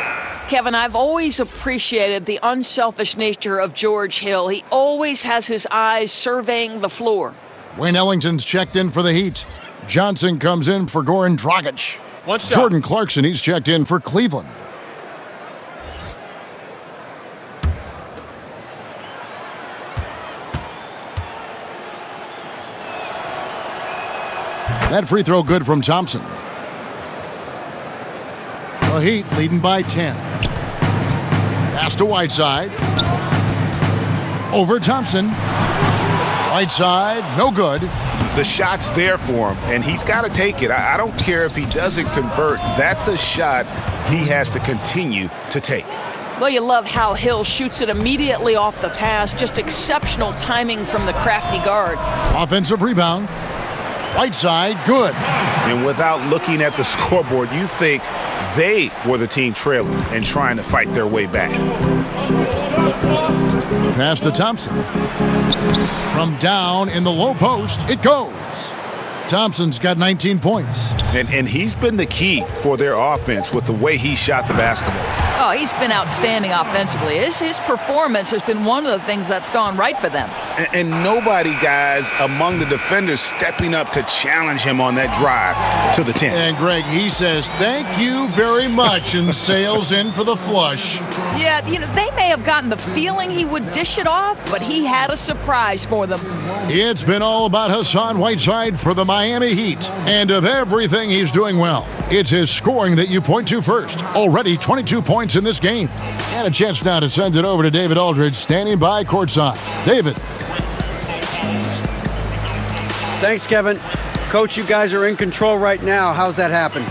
Speaker 8: Kevin, I've always appreciated the unselfish nature of George Hill. He always has his eyes surveying the floor.
Speaker 3: Wayne Ellington's checked in for the Heat. Johnson comes in for Goran Dragic.
Speaker 4: One shot.
Speaker 3: Jordan Clarkson, he's checked in for Cleveland. That free throw good from Thompson. The Heat leading by 10. Pass to Whiteside. Over Thompson. Whiteside, no good.
Speaker 2: The shot's there for him, and he's got to take it. I don't care if he doesn't convert. That's a shot he has to continue to take.
Speaker 8: Well, you love how Hill shoots it immediately off the pass. Just exceptional timing from the crafty guard.
Speaker 3: Offensive rebound. Whiteside, good.
Speaker 2: And without looking at the scoreboard, you think they were the team trailing and trying to fight their way back.
Speaker 3: Pass to Thompson. From down in the low post, it goes. Thompson's got 19 points.
Speaker 2: And he's been the key for their offense with the way he shot the basketball.
Speaker 8: Oh, he's been outstanding offensively. His performance has been one of the things that's gone right for them.
Speaker 2: And nobody, guys, among the defenders stepping up to challenge him on that drive to the 10.
Speaker 3: And Greg, he says, thank you very much, and sails in for the flush.
Speaker 8: Yeah, you know, they may have gotten the feeling he would dish it off, but he had a surprise for them.
Speaker 3: It's been all about Hassan Whiteside for the Miami Heat. And of everything he's doing well, it's his scoring that you point to first. Already 22 points in this game. And a chance now to send it over to David Aldridge, standing by courtside. David.
Speaker 7: Thanks, Kevin. Coach, you guys are in control right now. How's that happen?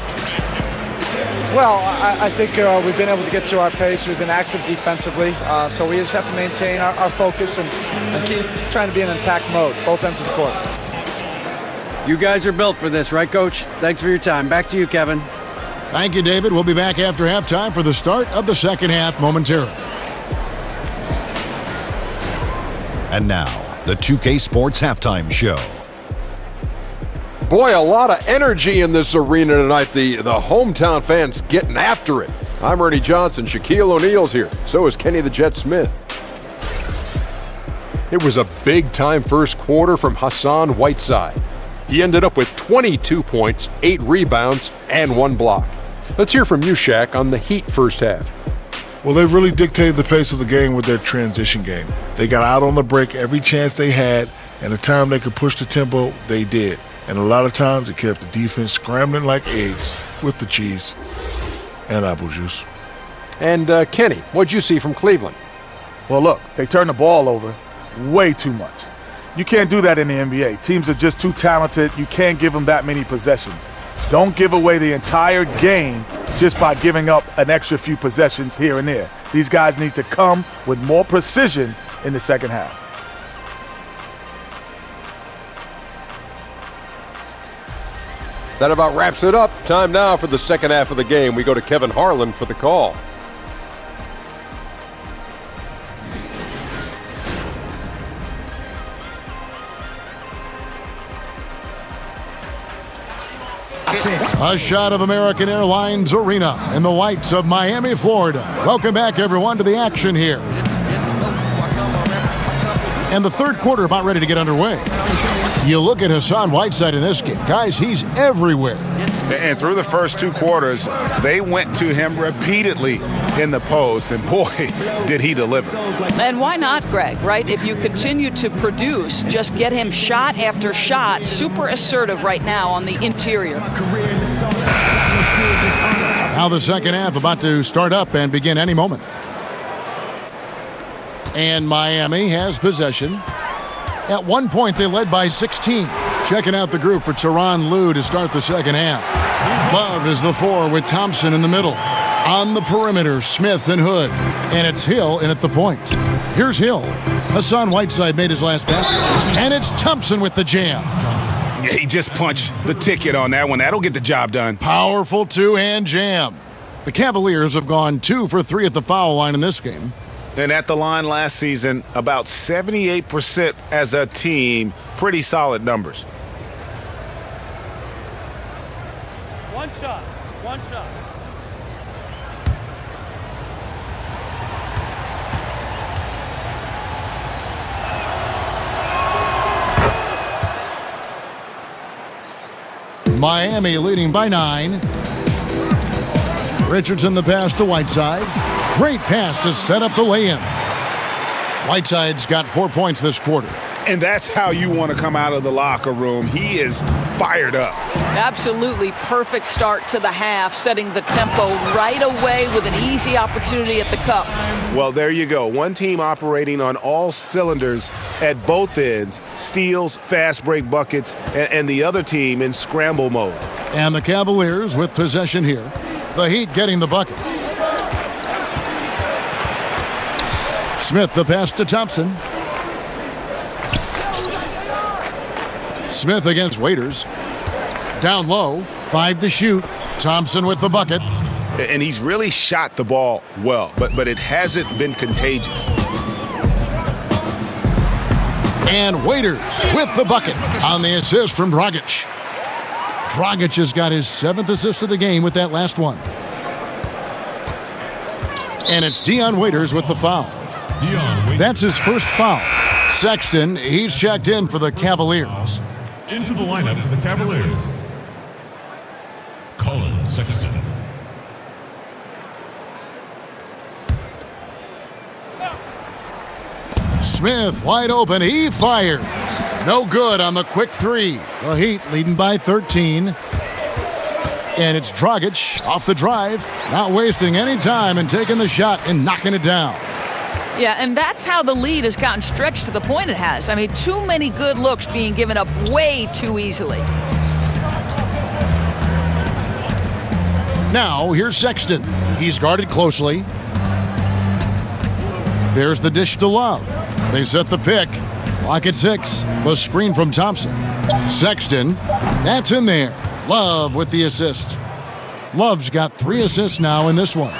Speaker 14: Well, I think we've been able to get to our pace. We've been active defensively, so we just have to maintain our focus and keep trying to be in attack mode, both ends of the court.
Speaker 7: You guys are built for this, right, Coach? Thanks for your time. Back to you, Kevin.
Speaker 3: Thank you, David. We'll be back after halftime for the start of the second half momentarily.
Speaker 15: And now, the 2K Sports Halftime Show.
Speaker 4: Boy, a lot of energy in this arena tonight. The hometown fans getting after it. I'm Ernie Johnson. Shaquille O'Neal's here. So is Kenny the Jet Smith. It was a big-time first quarter from Hassan Whiteside. He ended up with 22 points, 8 rebounds, and 1 block. Let's hear from you, Shaq, on the Heat first half.
Speaker 5: Well, they really dictated the pace of the game with their transition game. They got out on the break every chance they had, and the time they could push the tempo, they did. And a lot of times it kept the defense scrambling like eggs with the cheese and apple juice.
Speaker 4: And Kenny, what'd you see from Cleveland?
Speaker 6: Well, look, they turned the ball over way too much. You can't do that in the NBA. Teams are just too talented. You can't give them that many possessions. Don't give away the entire game just by giving up an extra few possessions here and there. These guys need to come with more precision in the second half.
Speaker 4: That about wraps it up. Time now for the second half of the game. We go to Kevin Harlan for the call.
Speaker 3: A shot of American Airlines Arena in the lights of Miami, Florida. Welcome back, everyone, to the action here. And the third quarter about ready to get underway. You look at Hassan Whiteside in this game. Guys, he's everywhere.
Speaker 2: And through the first 2 quarters, they went to him repeatedly in the post, and boy, did he deliver.
Speaker 8: And why not, Greg, right? If you continue to produce, just get him shot after shot. Super assertive right now on the interior.
Speaker 3: Now the second half about to start up and begin any moment. And Miami has possession. At one point, they led by 16. Checking out the group for Tyronn Lue to start the second half. Love is the 4 with Thompson in the middle. On the perimeter, Smith and Hood. And it's Hill in at the point. Here's Hill. Hassan Whiteside made his last basket. And it's Thompson with the jam.
Speaker 2: Yeah, he just punched the ticket on that one. That'll get the job done.
Speaker 3: Powerful two-hand jam. The Cavaliers have gone 2 for 3 at the foul line in this game.
Speaker 2: And at the line last season, about 78% as a team. Pretty solid numbers.
Speaker 13: One shot.
Speaker 3: Miami leading by 9. Richardson the pass to Whiteside. Great pass to set up the lay-in. Whiteside's got 4 points this quarter.
Speaker 2: And that's how you want to come out of the locker room. He is fired up.
Speaker 8: Absolutely perfect start to the half, setting the tempo right away with an easy opportunity at the cup.
Speaker 2: Well, there you go. One team operating on all cylinders at both ends. Steals, fast break buckets, and the other team in scramble mode.
Speaker 3: And the Cavaliers with possession here. The Heat getting the bucket. Smith the pass to Thompson. Smith against Waiters. Down low, 5 to shoot. Thompson with the bucket.
Speaker 2: And he's really shot the ball well, but it hasn't been contagious.
Speaker 3: And Waiters with the bucket on the assist from Dragic. Dragic has got his 7th assist of the game with that last one. And it's Dion Waiters with the foul. That's his first foul. Sexton, he's checked in for the Cavaliers.
Speaker 9: Into the lineup for the Cavaliers, Colin Sexton.
Speaker 3: Smith wide open, he fires. No good on the quick 3. The Heat leading by 13. And it's Dragic off the drive, not wasting any time and taking the shot and knocking it down.
Speaker 8: Yeah, and that's how the lead has gotten stretched to the point it has. I mean, too many good looks being given up way too easily.
Speaker 3: Now, here's Sexton. He's guarded closely. There's the dish to Love. They set the pick. Clock at 6. The screen from Thompson. Sexton, that's in there. Love with the assist. Love's got 3 assists now in this one.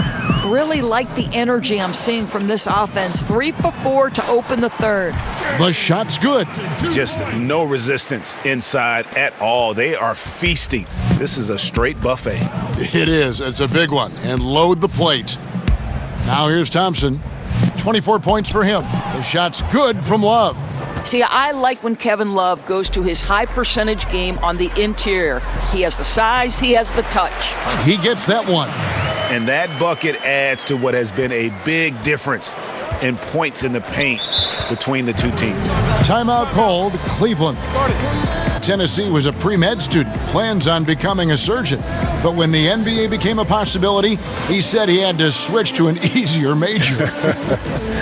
Speaker 8: Really like the energy I'm seeing from this offense. 3 for 4 to open the third.
Speaker 3: The shot's good.
Speaker 2: Just no resistance inside at all. They are feasting. This is a straight buffet.
Speaker 3: It is. It's a big one. And load the plate. Now here's Thompson. 24 points for him. The shot's good from Love.
Speaker 8: See, I like when Kevin Love goes to his high percentage game on the interior. He has the size, he has the touch.
Speaker 3: He gets that one.
Speaker 2: And that bucket adds to what has been a big difference in points in the paint between the two teams.
Speaker 3: Timeout called, Cleveland. Tennessee was a pre-med student, plans on becoming a surgeon. But when the NBA became a possibility, he said he had to switch to an easier major.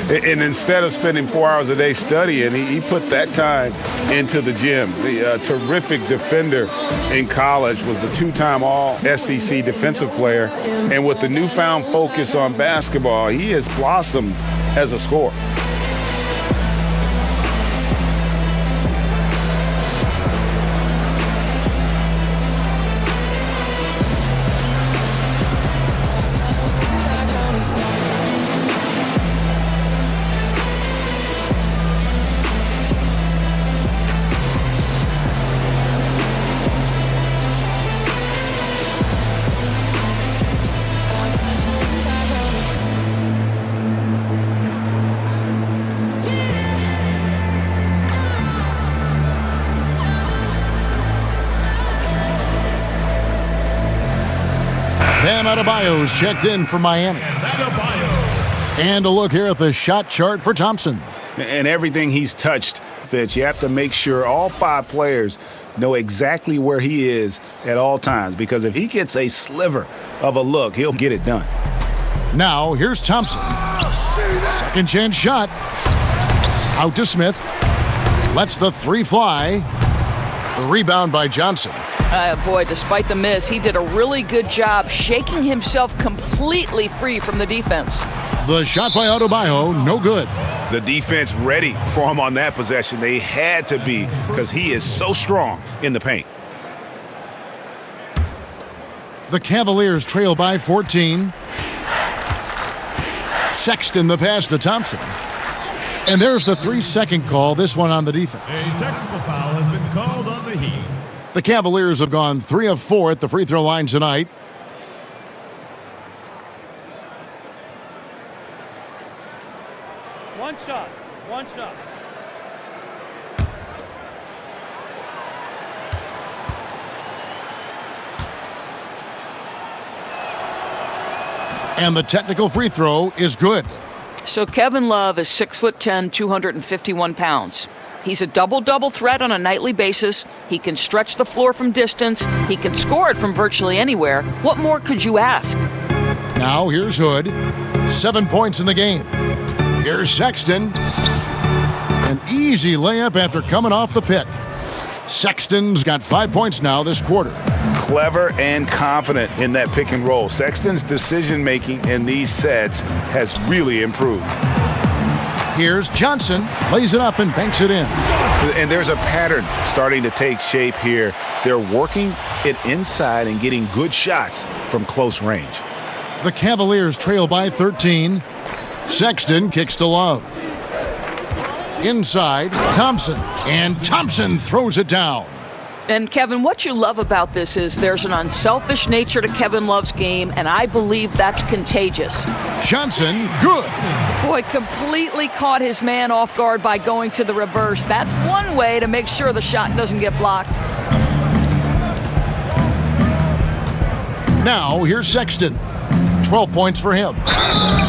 Speaker 2: And instead of spending 4 hours a day studying, he put that time into the gym. The terrific defender in college, was the 2-time All-SEC defensive player. And with the newfound focus on basketball, he has blossomed as a scorer.
Speaker 3: Bam Adebayo's checked in for Miami. And a look here at the shot chart for Thompson.
Speaker 2: And everything he's touched, Fitz, you have to make sure all 5 players know exactly where he is at all times, because if he gets a sliver of a look, he'll get it done.
Speaker 3: Now, here's Thompson. Second chance shot. Out to Smith. Lets the 3 fly. The rebound by Johnson.
Speaker 8: Boy, despite the miss, he did a really good job shaking himself completely free from the defense.
Speaker 3: The shot by Adebayo, no good.
Speaker 2: The defense ready for him on that possession. They had to be, because he is so strong in the paint.
Speaker 3: The Cavaliers trail by 14. Sexton the pass to Thompson. And there's the 3-second call, this one on the defense.
Speaker 9: A technical foul has been called on the Heat.
Speaker 3: The Cavaliers have gone 3 of 4 at the free throw line tonight.
Speaker 13: One shot. One shot.
Speaker 3: And the technical free throw is good.
Speaker 8: So Kevin Love is 6'10", 251 pounds. He's a double-double threat on a nightly basis. He can stretch the floor from distance. He can score it from virtually anywhere. What more could you ask?
Speaker 3: Now here's Hood. 7 points in the game. Here's Sexton. An easy layup after coming off the pick. Sexton's got 5 points now this quarter.
Speaker 2: Clever and confident in that pick and roll. Sexton's decision-making in these sets has really improved.
Speaker 3: Here's Johnson. Lays it up and banks it in.
Speaker 2: And there's a pattern starting to take shape here. They're working it inside and getting good shots from close range.
Speaker 3: The Cavaliers trail by 13. Sexton kicks to Love. Inside, Thompson. And Thompson throws it down.
Speaker 8: And Kevin, what you love about this is there's an unselfish nature to Kevin Love's game, and I believe that's contagious.
Speaker 3: Johnson, good.
Speaker 8: Boy, completely caught his man off guard by going to the reverse. That's one way to make sure the shot doesn't get blocked.
Speaker 3: Now, here's Sexton. 12 points for him.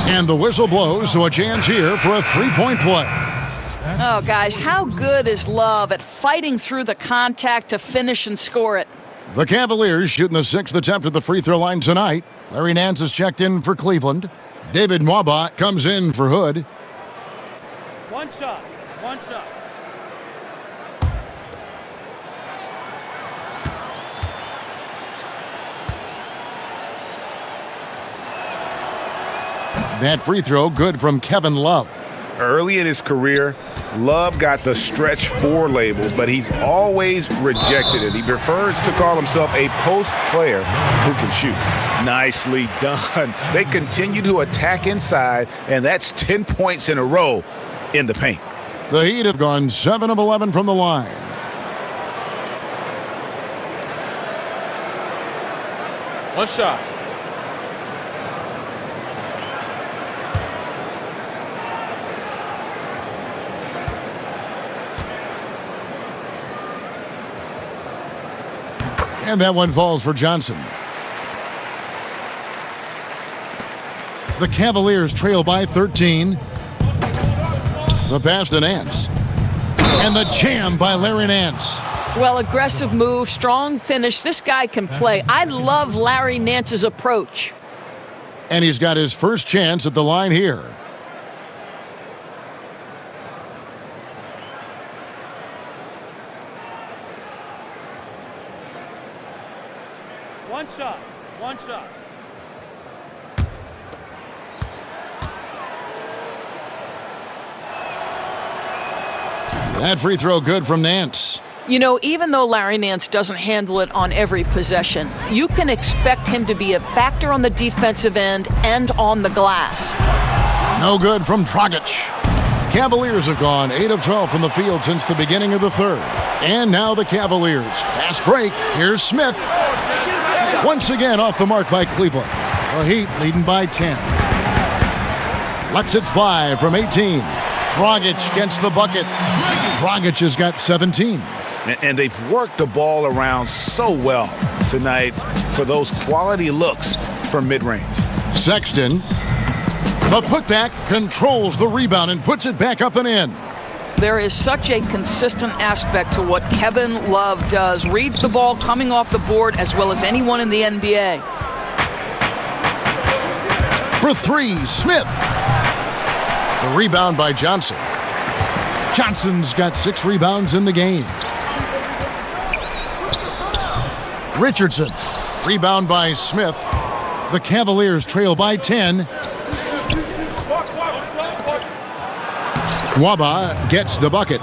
Speaker 3: And the whistle blows, so a chance here for a 3-point play.
Speaker 8: Oh, guys, how good is Love at fighting through the contact to finish and score it?
Speaker 3: The Cavaliers shooting the 6th attempt at the free throw line tonight. Larry Nance is checked in for Cleveland. David Nwaba comes in for Hood.
Speaker 13: One shot. One shot.
Speaker 3: That free throw good from Kevin Love.
Speaker 2: Early in his career, Love got the stretch 4 label, but he's always rejected it. He prefers to call himself a post player who can shoot. Nicely done. They continue to attack inside, and that's 10 points in a row in the paint.
Speaker 3: The Heat have gone 7 of 11 from the line.
Speaker 16: One shot.
Speaker 3: And that one falls for Johnson. The Cavaliers trail by 13. The pass to Nance. And the jam by Larry Nance.
Speaker 8: Well, aggressive move, strong finish. This guy can play. I love Larry Nance's approach.
Speaker 3: And he's got his first chance at the line here.
Speaker 13: One shot. One shot.
Speaker 3: That free throw good from Nance.
Speaker 8: You know, even though Larry Nance doesn't handle it on every possession, you can expect him to be a factor on the defensive end and on the glass.
Speaker 3: No good from Dragic. Cavaliers have gone 8 of 12 from the field since the beginning of the third. And now the Cavaliers. Fast break. Here's Smith. Once again off the mark by Cleveland. The Heat leading by 10. Lets it fly from 18. Dragic gets the bucket. Dragic has got 17.
Speaker 2: And they've worked the ball around so well tonight for those quality looks from mid-range.
Speaker 3: Sexton, the putback, controls the rebound and puts it back up and in.
Speaker 8: There is such a consistent aspect to what Kevin Love does. Reads the ball coming off the board as well as anyone in the NBA.
Speaker 3: For three, Smith. The rebound by Johnson. Johnson's got 6 rebounds in the game. Richardson. Rebound by Smith. The Cavaliers trail by 10. Nwaba gets the bucket.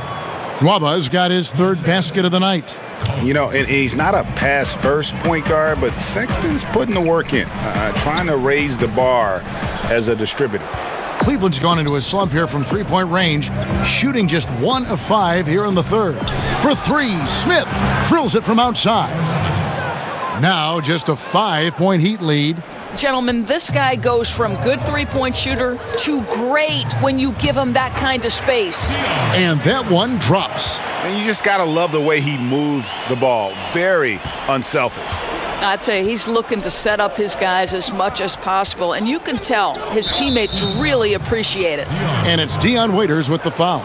Speaker 3: Nwaba's got his 3rd basket of the night.
Speaker 2: You know, and he's not a pass-first point guard, but Sexton's putting the work in, trying to raise the bar as a distributor.
Speaker 3: Cleveland's gone into a slump here from three-point range, shooting just 1 of 5 here in the 3rd. For 3, Smith drills it from outside. Now just a 5-point Heat lead.
Speaker 8: Gentlemen, this guy goes from good three-point shooter to great when you give him that kind of space.
Speaker 3: And that one drops.
Speaker 2: And you just got to love the way he moves the ball. Very unselfish.
Speaker 8: I tell you, he's looking to set up his guys as much as possible, and you can tell his teammates really appreciate it.
Speaker 3: And it's Dion Waiters with the foul.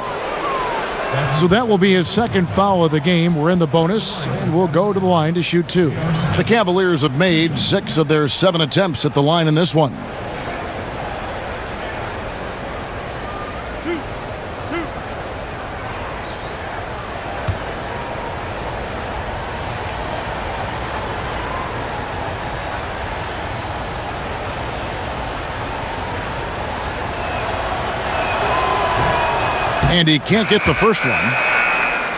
Speaker 3: So that will be his 2nd foul of the game. We're in the bonus, and we'll go to the line to shoot 2. The Cavaliers have made 6 of their 7 attempts at the line in this one. And he can't get the first one.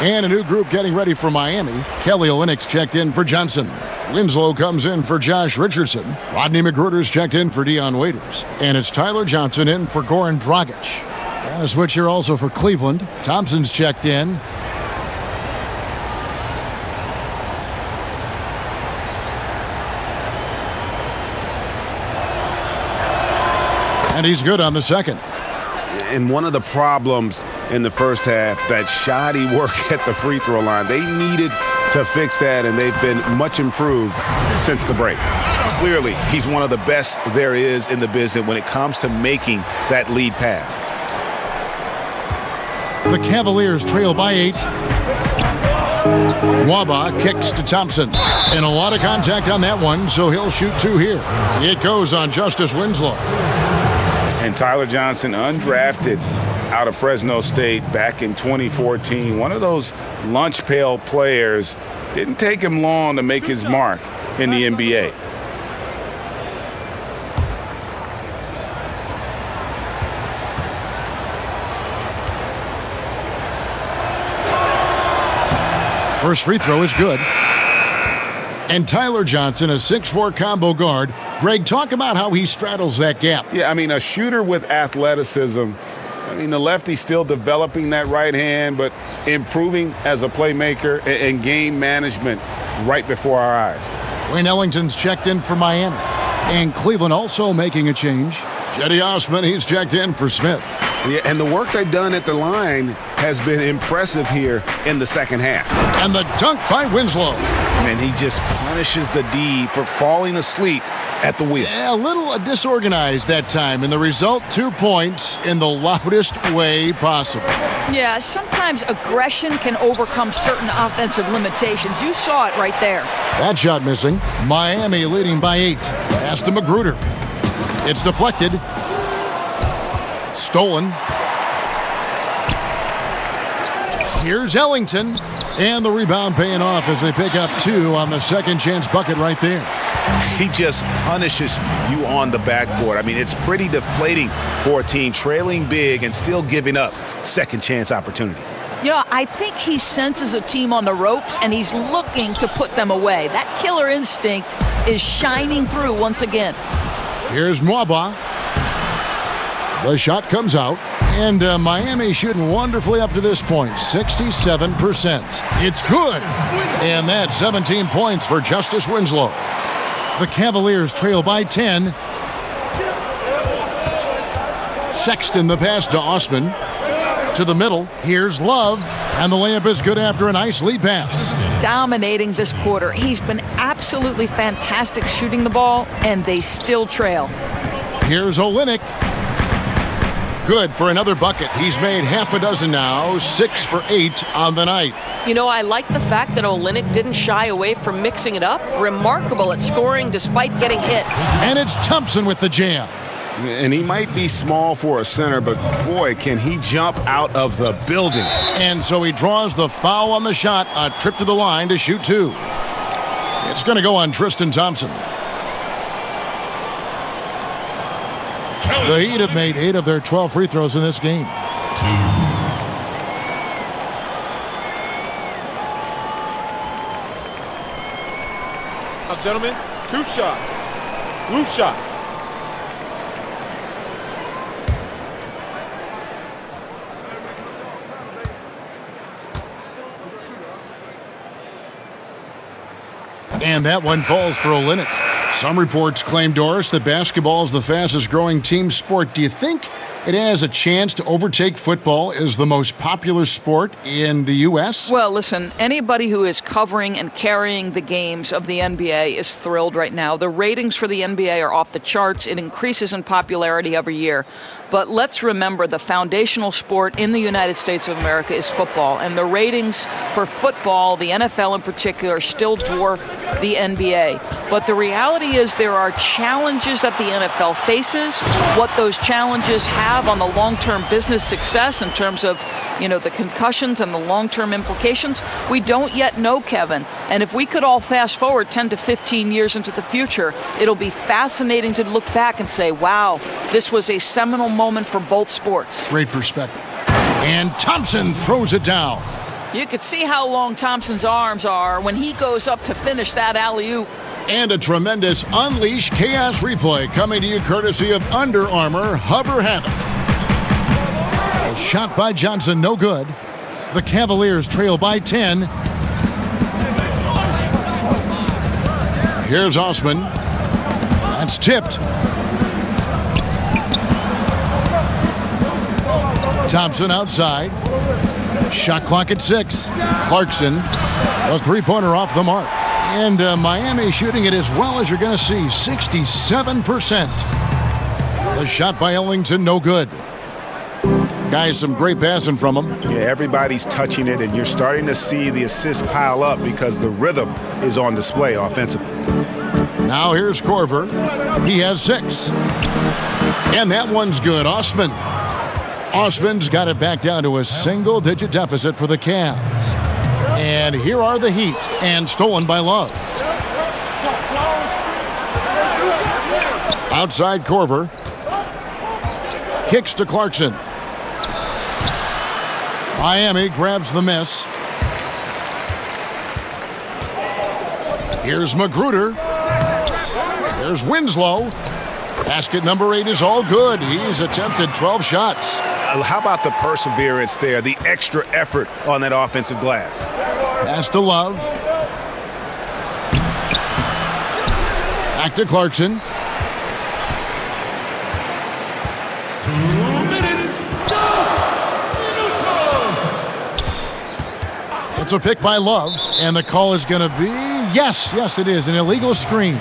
Speaker 3: And a new group getting ready for Miami. Kelly Olynyk's checked in for Johnson. Winslow comes in for Josh Richardson. Rodney McGruder's checked in for Dion Waiters. And it's Tyler Johnson in for Goran Dragic. And a switch here also for Cleveland. Thompson's checked in. And he's good on the second.
Speaker 2: And one of the problems in the first half, that shoddy work at the free throw line. They needed to fix that, and they've been much improved since the break. Clearly, he's one of the best there is in the business when it comes to making that lead pass.
Speaker 3: The Cavaliers trail by 8. Nwaba kicks to Thompson. And a lot of contact on that one, so he'll shoot 2 here. It goes on Justice Winslow.
Speaker 2: And Tyler Johnson, undrafted out of Fresno State back in 2014. One of those lunch pail players. Didn't take him long to make his mark in the NBA.
Speaker 3: First free throw is good. And Tyler Johnson, a 6'4" combo guard. Greg, talk about how he straddles that gap.
Speaker 2: Yeah, I mean, a shooter with athleticism. I mean, the lefty's still developing that right hand, but improving as a playmaker and game management right before our eyes.
Speaker 3: Wayne Ellington's checked in for Miami. And Cleveland also making a change. Cedi Osman, he's checked in for Smith.
Speaker 2: Yeah, and the work they've done at the line has been impressive here in the second half.
Speaker 3: And the dunk by Winslow.
Speaker 2: And he just punishes the D for falling asleep at the wheel.
Speaker 3: Yeah, a little disorganized that time, and the result, 2 points in the loudest way possible.
Speaker 8: Yeah, sometimes aggression can overcome certain offensive limitations. You saw it right there.
Speaker 3: That shot missing. Miami leading by 8. Pass to McGruder. It's deflected. Stolen. Here's Ellington. And the rebound paying off as they pick up 2 on the second chance bucket right there.
Speaker 2: He just punishes you on the backboard. I mean, it's pretty deflating for a team trailing big and still giving up second chance opportunities.
Speaker 8: You know, I think he senses a team on the ropes and he's looking to put them away. That killer instinct is shining through once again.
Speaker 3: Here's Nwaba. The shot comes out. And Miami shooting wonderfully up to this point, 67%. It's good. And that's 17 points for Justice Winslow. The Cavaliers trail by 10. Sexton the pass to Osman. To the middle. Here's Love. And the layup is good after a nice lead pass.
Speaker 8: Dominating this quarter. He's been absolutely fantastic shooting the ball, and they still trail.
Speaker 3: Here's Olynyk. Good for another bucket. He's made half a dozen now, 6 for 8 on the night.
Speaker 12: You know, I like the fact that Olynyk didn't shy away from mixing it up. Remarkable at scoring despite getting hit.
Speaker 3: And it's Thompson with the jam.
Speaker 2: And he might be small for a center, but boy, can he jump out of the building.
Speaker 3: And so he draws the foul on the shot, a trip to the line to shoot 2. It's going to go on Tristan Thompson. The Heat have made 8 of their 12 free throws in this game.
Speaker 16: Now, gentlemen, 2 shots. Loose shots.
Speaker 3: And that one falls for Olynyk. Some reports claim, Doris, that basketball is the fastest growing team sport. Do you think it has a chance to overtake football as the most popular sport in the U.S.?
Speaker 8: Well, listen, anybody who is covering and carrying the games of the NBA is thrilled right now. The ratings for the NBA are off the charts. It increases in popularity every year. But let's remember the foundational sport in the United States of America is football. And the ratings for football, the NFL in particular, still dwarf the NBA. But the reality is there are challenges that the NFL faces. What those challenges have on the long-term business success in terms of, the concussions and the long-term implications, we don't yet know, Kevin. And if we could all fast forward 10 to 15 years into the future, it'll be fascinating to look back and say, wow, this was a seminal moment for both sports.
Speaker 3: Great perspective. And Thompson throws it down.
Speaker 8: You could see how long Thompson's arms are when he goes up to finish that alley-oop.
Speaker 3: And a tremendous Unleash Chaos replay coming to you courtesy of Under Armour Hover Havoc. A shot by Johnson, no good. The Cavaliers trail by 10. Here's Osman. That's tipped. Thompson outside. Shot clock at 6. Clarkson, a three-pointer off the mark. And Miami shooting it as well as you're going to see, 67%. The shot by Ellington, no good. Guys, some great passing from him.
Speaker 2: Yeah, everybody's touching it, and you're starting to see the assists pile up because the rhythm is on display offensively.
Speaker 3: Now here's Korver. He has 6. And that one's good. Osman's got it back down to a single-digit deficit for the Cavs. And here are the Heat, and stolen by Love. Outside Korver. Kicks to Clarkson. Miami grabs the miss. Here's Magruder. There's Winslow. Basket number 8 is all good. He's attempted 12 shots.
Speaker 2: How about the perseverance there, the extra effort on that offensive glass?
Speaker 3: Pass to Love. Back to Clarkson.
Speaker 9: 2 minutes.
Speaker 3: It's a pick by Love, and the call is going to be, yes, it is, an illegal screen.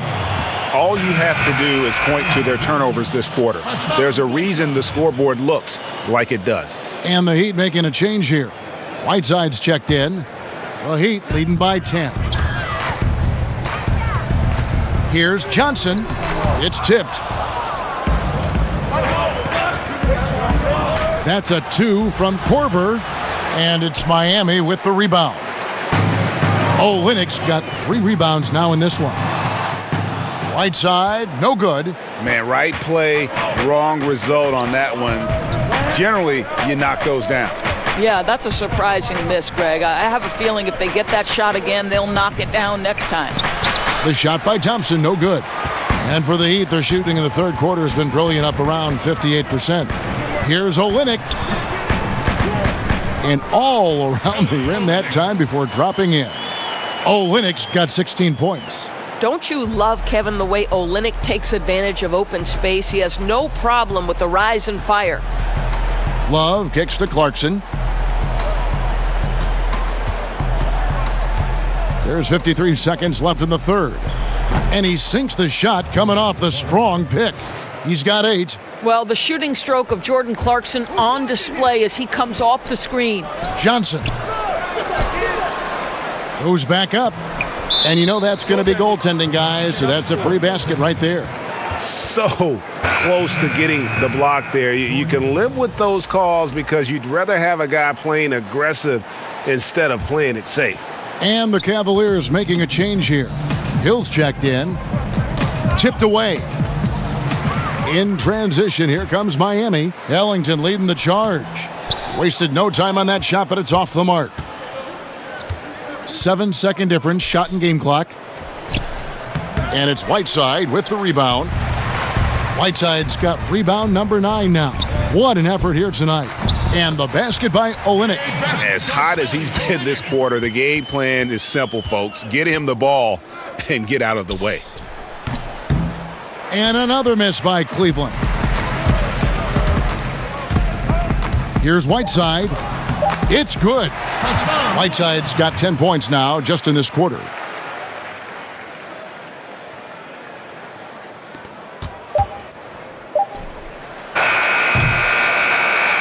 Speaker 2: All you have to do is point to their turnovers this quarter. There's a reason the scoreboard looks like it does.
Speaker 3: And the Heat making a change here. Whiteside's checked in. The Heat leading by 10. Here's Johnson. It's tipped. That's a 2 from Korver. And it's Miami with the rebound. Olynyk's got 3 rebounds now in this one. Whiteside, no good.
Speaker 2: Man, right play, wrong result on that one. Generally, you knock those down.
Speaker 8: Yeah, that's a surprising miss, Greg. I have a feeling if they get that shot again, they'll knock it down next time.
Speaker 3: The shot by Thompson, no good. And for the Heat, their shooting in the third quarter has been brilliant, up around 58%. Here's Olynyk. And all around the rim that time before dropping in. Olynyk's got 16 points.
Speaker 12: Don't you love, Kevin, the way Olynyk takes advantage of open space? He has no problem with the rise and fire.
Speaker 3: Love kicks to Clarkson. There's 53 seconds left in the third. And he sinks the shot coming off the strong pick. He's got 8.
Speaker 8: Well, the shooting stroke of Jordan Clarkson on display as he comes off the screen.
Speaker 3: Johnson goes back up. And you know that's going to be goaltending, guys, so that's a free basket right there.
Speaker 2: So close to getting the block there. You can live with those calls because you'd rather have a guy playing aggressive instead of playing it safe.
Speaker 3: And the Cavaliers making a change here. Hill's checked in. Tipped away. In transition, here comes Miami. Ellington leading the charge. Wasted no time on that shot, but it's off the mark. 7-second difference, shot and game clock. And it's Whiteside with the rebound. Whiteside's got rebound number 9 now. What an effort here tonight. And the basket by Olynyk.
Speaker 2: As hot as he's been this quarter, the game plan is simple, folks. Get him the ball and get out of the way.
Speaker 3: And another miss by Cleveland. Here's Whiteside. It's good. Whiteside's got 10 points now just in this quarter.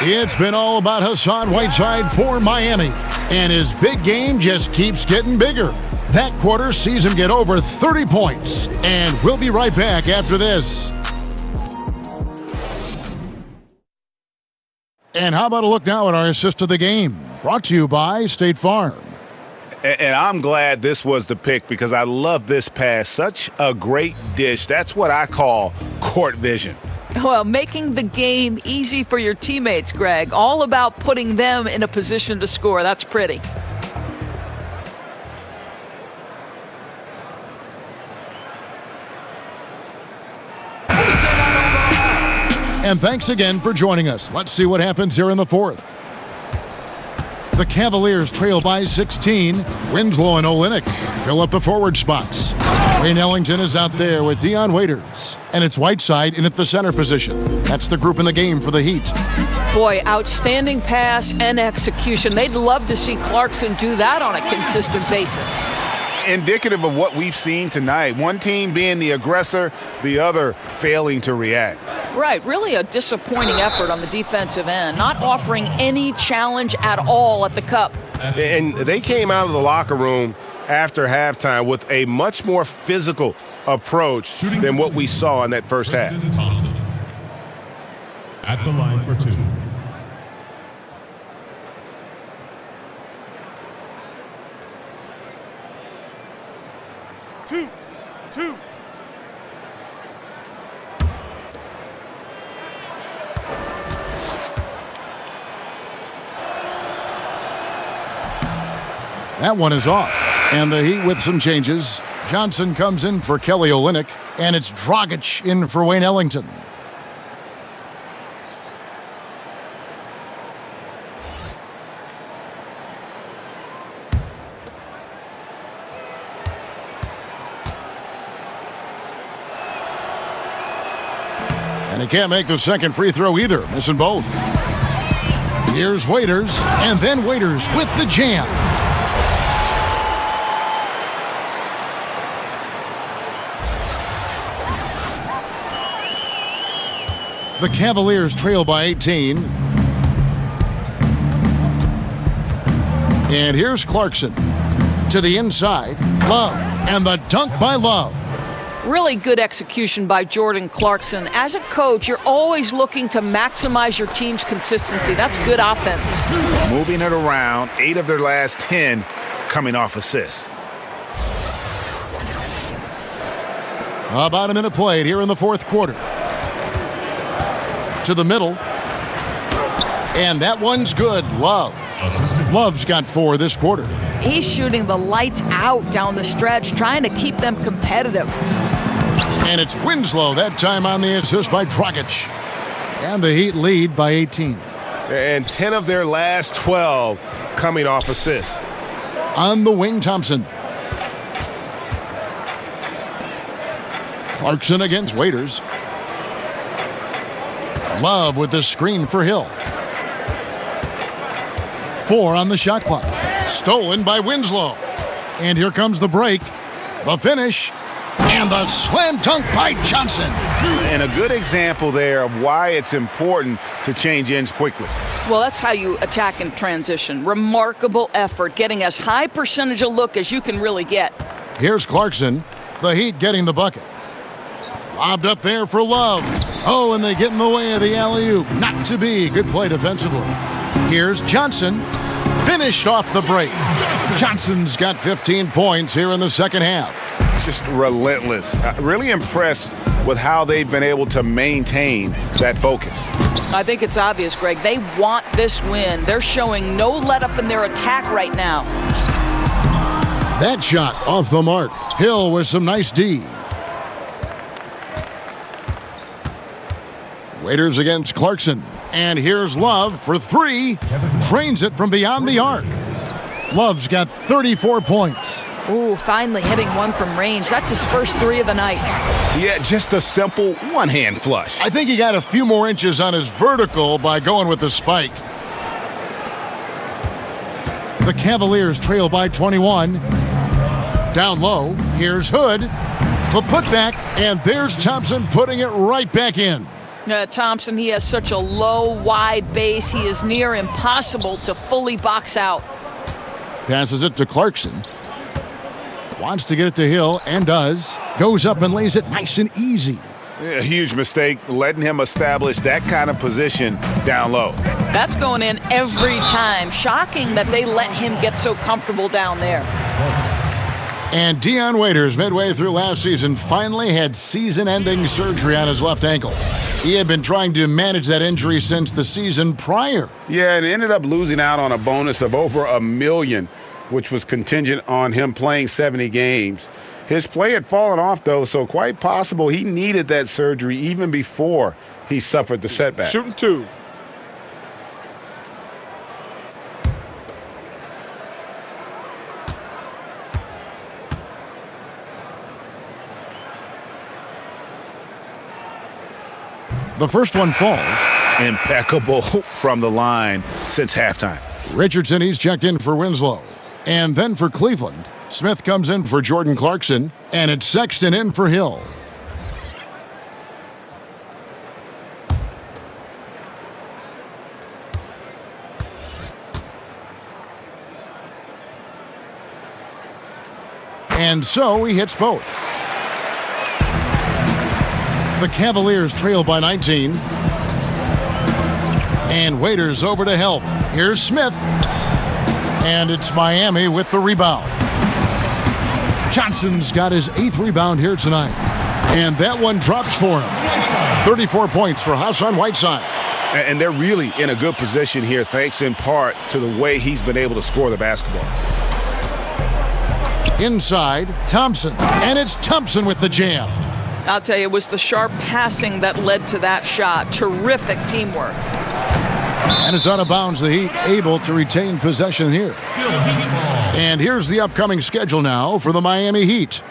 Speaker 3: It's been all about Hassan Whiteside for Miami, and his big game just keeps getting bigger. That quarter sees him get over 30 points, and we'll be right back after this. And how about a look now at our assist of the game, brought to you by State Farm.
Speaker 2: And I'm glad this was the pick because I love this pass. Such a great dish. That's what I call court vision.
Speaker 8: Well, making the game easy for your teammates, Greg. All about putting them in a position to score. That's pretty.
Speaker 3: And thanks again for joining us. Let's see what happens here in the fourth. The Cavaliers trail by 16. Winslow and Olynyk fill up the forward spots. Wayne Ellington is out there with Dion Waiters. And it's Whiteside in at the center position. That's the group in the game for the Heat.
Speaker 8: Boy, outstanding pass and execution. They'd love to see Clarkson do that on a consistent basis.
Speaker 2: Indicative of what we've seen tonight. One team being the aggressor, the other failing to react.
Speaker 8: Right, really a disappointing effort on the defensive end, not offering any challenge at all at the cup.
Speaker 2: And they came out of the locker room after halftime with a much more physical approach than what we saw in that first half.
Speaker 9: Tristan Thompson at the line for 2.
Speaker 13: Two.
Speaker 3: That one is off. And the Heat with some changes. Johnson comes in for Kelly Olynyk, and it's Dragic in for Wayne Ellington. And he can't make the second free throw either, missing both. Here's Waiters, and then Waiters with the jam. The Cavaliers trail by 18. And here's Clarkson to the inside. Love, and the dunk by Love.
Speaker 8: Really good execution by Jordan Clarkson. As a coach, you're always looking to maximize your team's consistency. That's good offense.
Speaker 2: Moving it around, 8 of their last 10 coming off assists.
Speaker 3: About a minute played here in the fourth quarter. To the middle. And that one's good. Love. Love's got 4 this quarter.
Speaker 8: He's shooting the lights out down the stretch, trying to keep them competitive.
Speaker 3: And it's Winslow that time on the assist by Dragic. And the Heat lead by 18.
Speaker 2: And 10 of their last 12 coming off assists.
Speaker 3: On the wing, Thompson. Clarkson against Waiters. Love with the screen for Hill. 4 on the shot clock. Stolen by Winslow. And here comes the break, the finish, and the slam dunk by Johnson.
Speaker 2: And a good example there of why it's important to change ends quickly.
Speaker 8: Well, that's how you attack in transition. Remarkable effort, getting as high percentage a look as you can really get.
Speaker 3: Here's Clarkson, the Heat getting the bucket. Lobbed up there for Love. Oh, and they get in the way of the alley-oop. Not to be. Good play defensively. Here's Johnson. Finished off the break. Johnson's got 15 points here in the second half.
Speaker 2: Just relentless. Really impressed with how they've been able to maintain that focus.
Speaker 8: I think it's obvious, Greg. They want this win. They're showing no let-up in their attack right now.
Speaker 3: That shot off the mark. Hill with some nice D. Waiters against Clarkson. And here's Love for three. Drains it from beyond the arc. Love's got 34 points.
Speaker 8: Ooh, finally hitting one from range. That's his first three of the night.
Speaker 2: Yeah, just a simple one-hand flush.
Speaker 3: I think he got a few more inches on his vertical by going with the spike. The Cavaliers trail by 21. Down low, here's Hood. The putback, and there's Thompson putting it right back in.
Speaker 8: Thompson, he has such a low, wide base. He is near impossible to fully box out.
Speaker 3: Passes it to Clarkson. Wants to get it to Hill, and does. Goes up and lays it nice and easy.
Speaker 2: A huge mistake, letting him establish that kind of position down low.
Speaker 8: That's going in every time. Shocking that they let him get so comfortable down there.
Speaker 3: And Deion Waiters, midway through last season, finally had season-ending surgery on his left ankle. He had been trying to manage that injury since the season prior.
Speaker 2: Yeah, and ended up losing out on a bonus of over $1 million, which was contingent on him playing 70 games. His play had fallen off, though, so quite possible he needed that surgery even before he suffered the setback.
Speaker 16: Shooting two.
Speaker 3: The first one falls.
Speaker 2: Impeccable from the line since halftime.
Speaker 3: Richardson, he's checked in for Winslow. And then for Cleveland, Smith comes in for Jordan Clarkson, and it's Sexton in for Hill. And so he hits both. The Cavaliers trail by 19. And Waiters over to help. Here's Smith. And it's Miami with the rebound. Johnson's got his 8th rebound here tonight. And that one drops for him. 34 points for Hassan Whiteside.
Speaker 2: And they're really in a good position here, thanks in part to the way he's been able to score the basketball.
Speaker 3: Inside, Thompson. And it's Thompson with the jam.
Speaker 8: I'll tell you, it was the sharp passing that led to that shot. Terrific teamwork.
Speaker 3: And it's out of bounds. The Heat able to retain possession here. And here's the upcoming schedule now for the Miami Heat.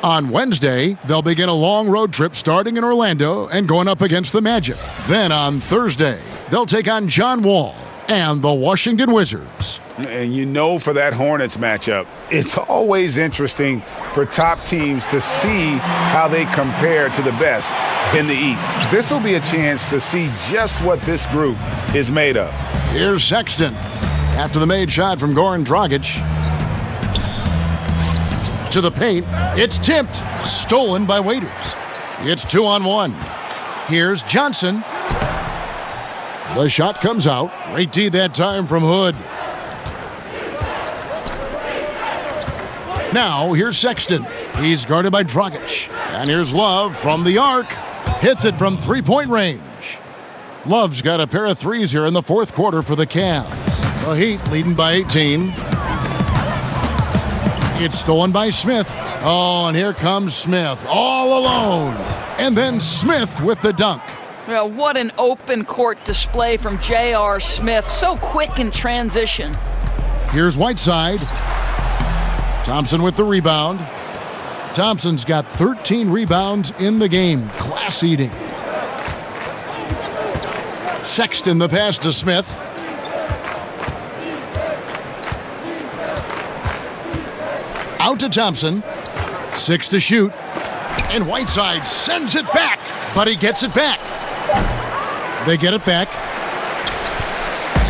Speaker 3: On Wednesday, they'll begin a long road trip starting in Orlando and going up against the Magic. Then on Thursday, they'll take on John Wall and the Washington Wizards.
Speaker 2: And you know, for that Hornets matchup, it's always interesting for top teams to see how they compare to the best in the East. This will be a chance to see just what this group is made of.
Speaker 3: Here's Sexton. After the made shot from Goran Dragic. To the paint. It's tipped. Stolen by Waiters. It's 2-on-1. Here's Johnson. The shot comes out. Great D that time from Hood. Now, here's Sexton. He's guarded by Dragic. And here's Love from the arc. Hits it from three-point range. Love's got a pair of threes here in the fourth quarter for the Cavs. The Heat leading by 18. It's stolen by Smith. Oh, and here comes Smith all alone. And then Smith with the dunk.
Speaker 8: Well, what an open court display from J.R. Smith. So quick in transition.
Speaker 3: Here's Whiteside. Thompson with the rebound. Thompson's got 13 rebounds in the game. Class eating. Sexton the pass to Smith. Out to Thompson. 6 to shoot. And Whiteside sends it back, but he gets it back. They get it back.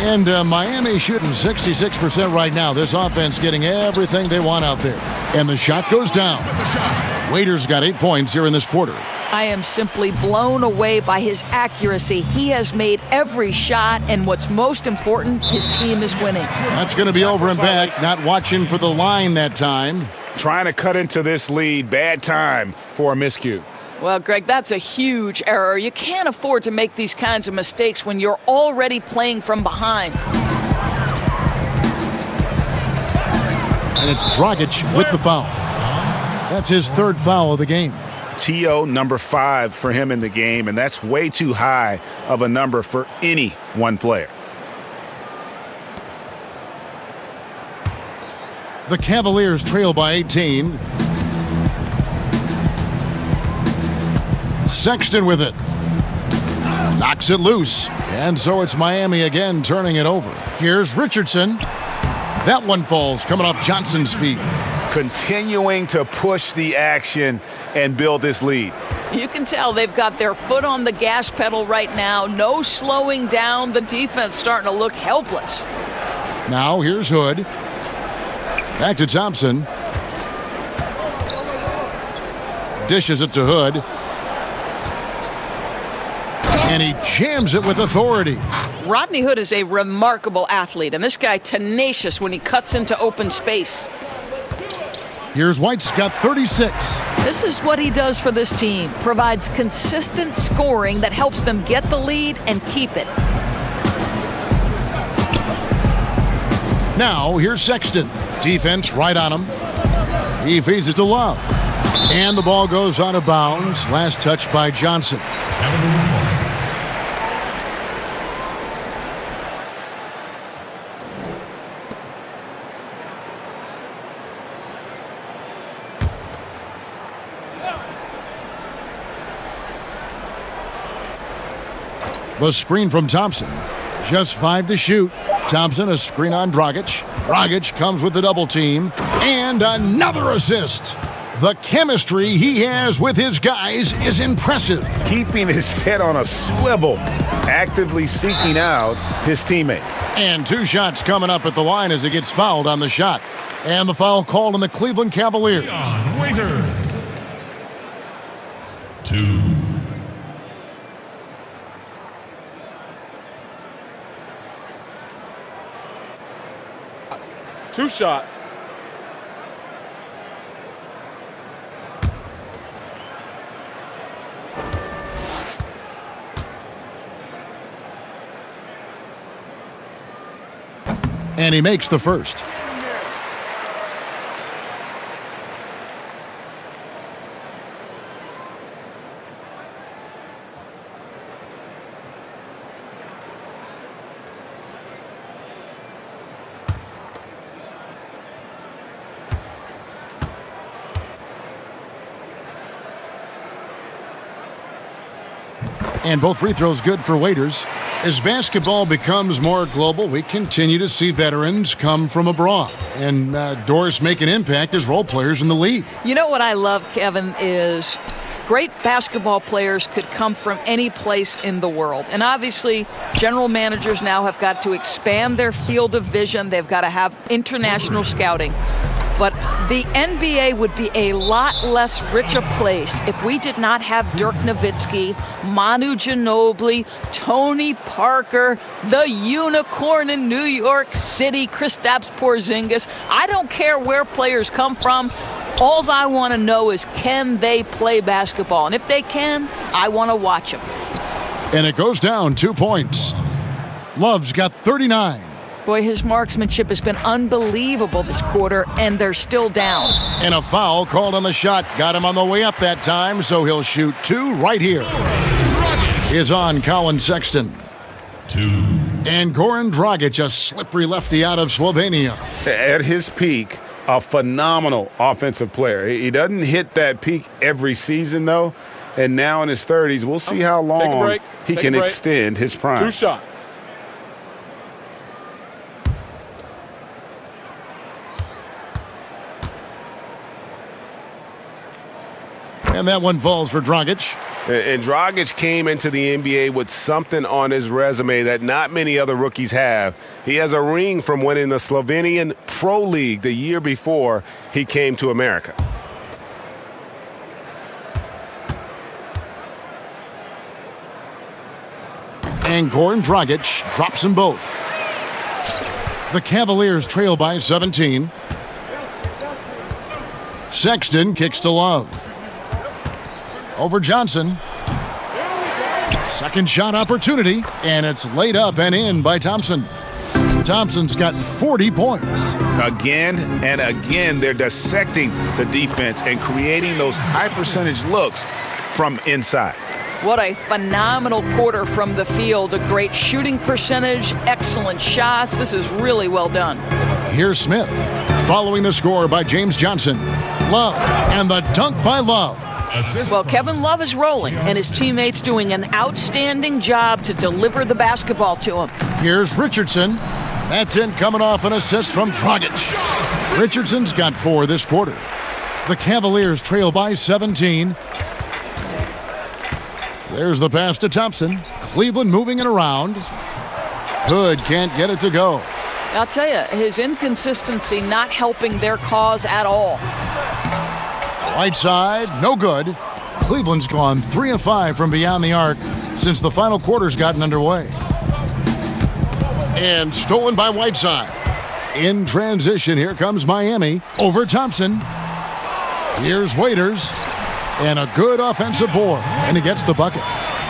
Speaker 3: And Miami shooting 66% right now. This offense getting everything they want out there. And the shot goes down. Waiters got 8 points here in this quarter.
Speaker 8: I am simply blown away by his accuracy. He has made every shot, and what's most important, his team is winning.
Speaker 3: That's going to be over and back. Not watching for the line that time.
Speaker 2: Trying to cut into this lead. Bad time for a miscue.
Speaker 8: Well, Greg, that's a huge error. You can't afford to make these kinds of mistakes when you're already playing from behind.
Speaker 3: And it's Dragic with the foul. That's his 3rd foul of the game.
Speaker 2: TO number 5 for him in the game, and that's way too high of a number for any one player.
Speaker 3: The Cavaliers trail by 18. Sexton with it. Knocks it loose. And so it's Miami again turning it over. Here's Richardson. That one falls coming off Johnson's feet.
Speaker 2: Continuing to push the action and build this lead.
Speaker 8: You can tell they've got their foot on the gas pedal right now. No slowing down. The defense starting to look helpless.
Speaker 3: Now here's Hood. Back to Thompson. Dishes it to Hood. And he jams it with authority.
Speaker 8: Rodney Hood is a remarkable athlete, and this guy tenacious when he cuts into open space.
Speaker 3: Here's White's got 36.
Speaker 8: This is what he does for this team. Provides consistent scoring that helps them get the lead and keep it.
Speaker 3: Now, here's Sexton. Defense right on him. He feeds it to Love. And the ball goes out of bounds. Last touch by Johnson. The screen from Thompson. Just 5 to shoot. Thompson, a screen on Dragic. Dragic comes with the double team. And another assist. The chemistry he has with his guys is impressive.
Speaker 2: Keeping his head on a swivel. Actively seeking out his teammate.
Speaker 3: And 2 shots coming up at the line as he gets fouled on the shot. And the foul called on the Cleveland Cavaliers.
Speaker 9: Waiters. 2.
Speaker 16: Two shots.
Speaker 3: And he makes the first. And both free throws good for Waiters. As basketball becomes more global, we continue to see veterans come from abroad and Doris make an impact as role players in the league.
Speaker 8: You know what I love, Kevin, is great basketball players could come from any place in the world. And obviously, general managers now have got to expand their field of vision. They've got to have international scouting. But the NBA would be a lot less rich a place if we did not have Dirk Nowitzki, Manu Ginobili, Tony Parker, the unicorn in New York City, Kristaps Porzingis. I don't care where players come from. All I want to know is, can they play basketball? And if they can, I want to watch them.
Speaker 3: And it goes down 2 points. Love's got 39.
Speaker 8: Boy, his marksmanship has been unbelievable this quarter, and they're still down.
Speaker 3: And a foul called on the shot. Got him on the way up that time, so he'll shoot 2 right here. Is on Colin Sexton.
Speaker 9: 2.
Speaker 3: And Goran Dragic, a slippery lefty out of Slovenia.
Speaker 2: At his peak, a phenomenal offensive player. He doesn't hit that peak every season, though. And now in his 30s, we'll see how long he can extend his prime.
Speaker 16: 2 shots.
Speaker 3: And that one falls for Dragic.
Speaker 2: And Dragic came into the NBA with something on his resume that not many other rookies have. He has a ring from winning the Slovenian Pro League the year before he came to America.
Speaker 3: And Goran Dragic drops them both. The Cavaliers trail by 17. Sexton kicks to Love. Over Johnson. Second shot opportunity, and it's laid up and in by Thompson. Thompson's got 40 points.
Speaker 2: Again and again, they're dissecting the defense and creating those high percentage looks from inside.
Speaker 8: What a phenomenal quarter from the field. A great shooting percentage, excellent shots. This is really well done.
Speaker 3: Here's Smith, following the score by James Johnson. Love, and the dunk by Love.
Speaker 8: Well, Kevin Love is rolling, and his teammates doing an outstanding job to deliver the basketball to him.
Speaker 3: Here's Richardson. That's in, coming off an assist from Dragic. Richardson's got 4 this quarter. The Cavaliers trail by 17. There's the pass to Thompson. Cleveland moving it around. Hood can't get it to go.
Speaker 8: I'll tell you, his inconsistency not helping their cause at all.
Speaker 3: Right side, no good. Cleveland's gone 3 of 5 from beyond the arc since the final quarter's gotten underway. And stolen by Whiteside. In transition, here comes Miami over Thompson. Here's Waiters. And a good offensive board. And he gets the bucket.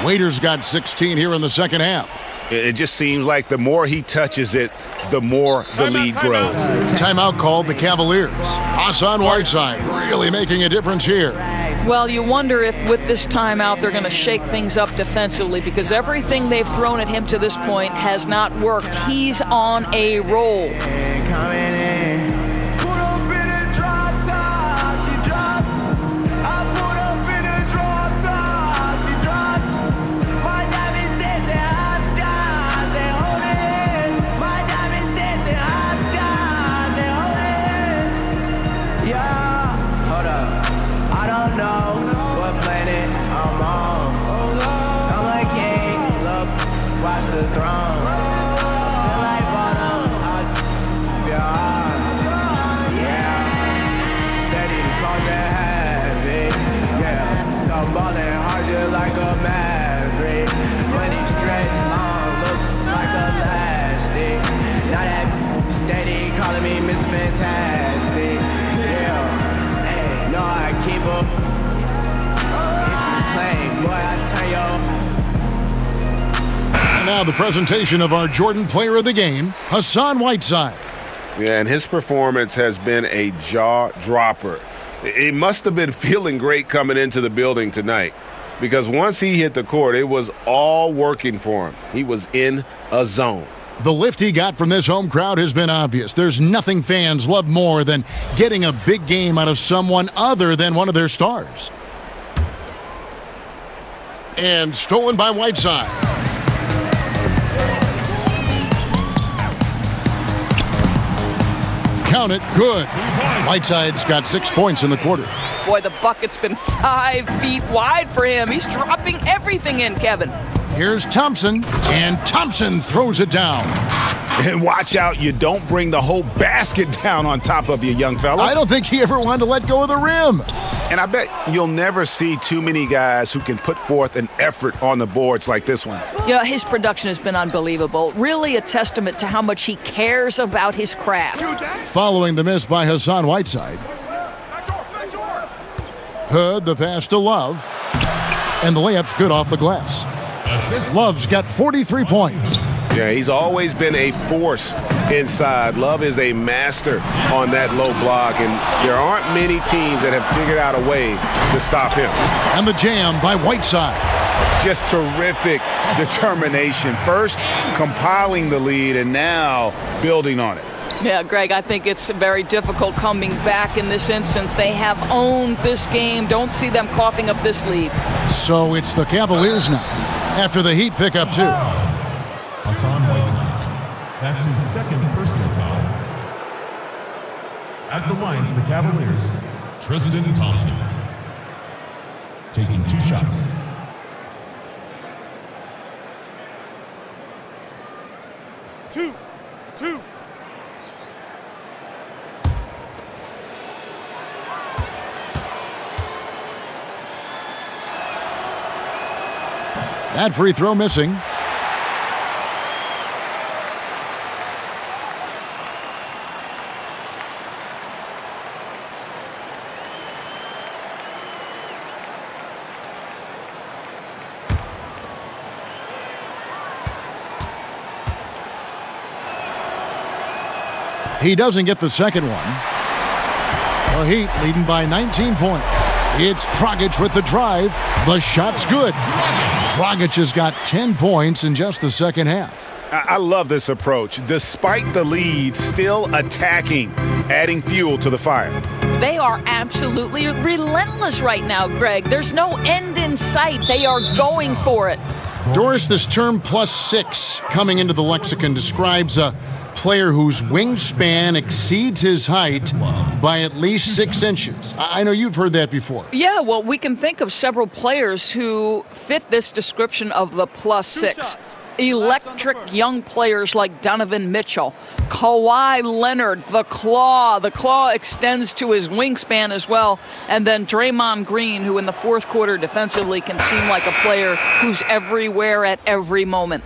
Speaker 3: Waiters got 16 here in the second half.
Speaker 2: It just seems like the more he touches it, the more the lead grows.
Speaker 3: Timeout called the Cavaliers. Hassan Whiteside really making a difference here.
Speaker 8: Well, you wonder if with this timeout they're going to shake things up defensively because everything they've thrown at him to this point has not worked. He's on a roll.
Speaker 10: Fantastic, yeah. Hey, no, I keep up. If you play, boy, I tell you.
Speaker 3: And now the presentation of our Jordan Player of the Game, Hassan Whiteside.
Speaker 2: Yeah, and his performance has been a jaw dropper. He must have been feeling great coming into the building tonight because once he hit the court, it was all working for him. He was in a zone.
Speaker 3: The lift he got from this home crowd has been obvious. There's nothing fans love more than getting a big game out of someone other than one of their stars. And stolen by Whiteside. Count it, good. Whiteside's got 6 points in the quarter.
Speaker 8: Boy, the bucket's been 5 feet wide for him. He's dropping everything in, Kevin.
Speaker 3: Here's Thompson, and Thompson throws it down.
Speaker 2: And watch out, you don't bring the whole basket down on top of you, young fella.
Speaker 3: I don't think he ever wanted to let go of the rim.
Speaker 2: And I bet you'll never see too many guys who can put forth an effort on the boards like this one.
Speaker 8: Yeah, his production has been unbelievable. Really a testament to how much he cares about his craft.
Speaker 3: Following the miss by Hassan Whiteside. Hood, the pass to Love. And the layup's good off the glass. Love's got 43 points.
Speaker 2: Yeah, he's always been a force inside. Love is a master on that low block, and there aren't many teams that have figured out a way to stop him.
Speaker 3: And the jam by Whiteside.
Speaker 2: Just terrific determination. First, compiling the lead, and now building on it.
Speaker 8: Yeah, Greg, I think it's very difficult coming back in this instance. They have owned this game. Don't see them coughing up this lead.
Speaker 3: So it's the Cavaliers now, after the Heat pick up 2.
Speaker 9: Hassan Whiteside. That's his second personal foul. At the line for the Cavaliers, Tristan Thompson. taking 2 shots.
Speaker 13: Two.
Speaker 3: That free throw missing. He doesn't get the second one. The Heat leading by 19 points. It's Dragic with the drive. The shot's good. Dragic has got 10 points in just the second half.
Speaker 2: I love this approach. Despite the lead, still attacking, adding fuel to the fire.
Speaker 8: They are absolutely relentless right now, Greg. There's no end in sight. They are going for it.
Speaker 3: Doris, this term +6 coming into the lexicon describes a player whose wingspan exceeds his height by at least 6 inches. I know you've heard that before.
Speaker 8: Yeah, well, we can think of several players who fit this description of the +6. Electric young players like Donovan Mitchell, Kawhi Leonard, the Claw. The Claw extends to his wingspan as well. And then Draymond Green, who in the fourth quarter defensively can seem like a player who's everywhere at every moment.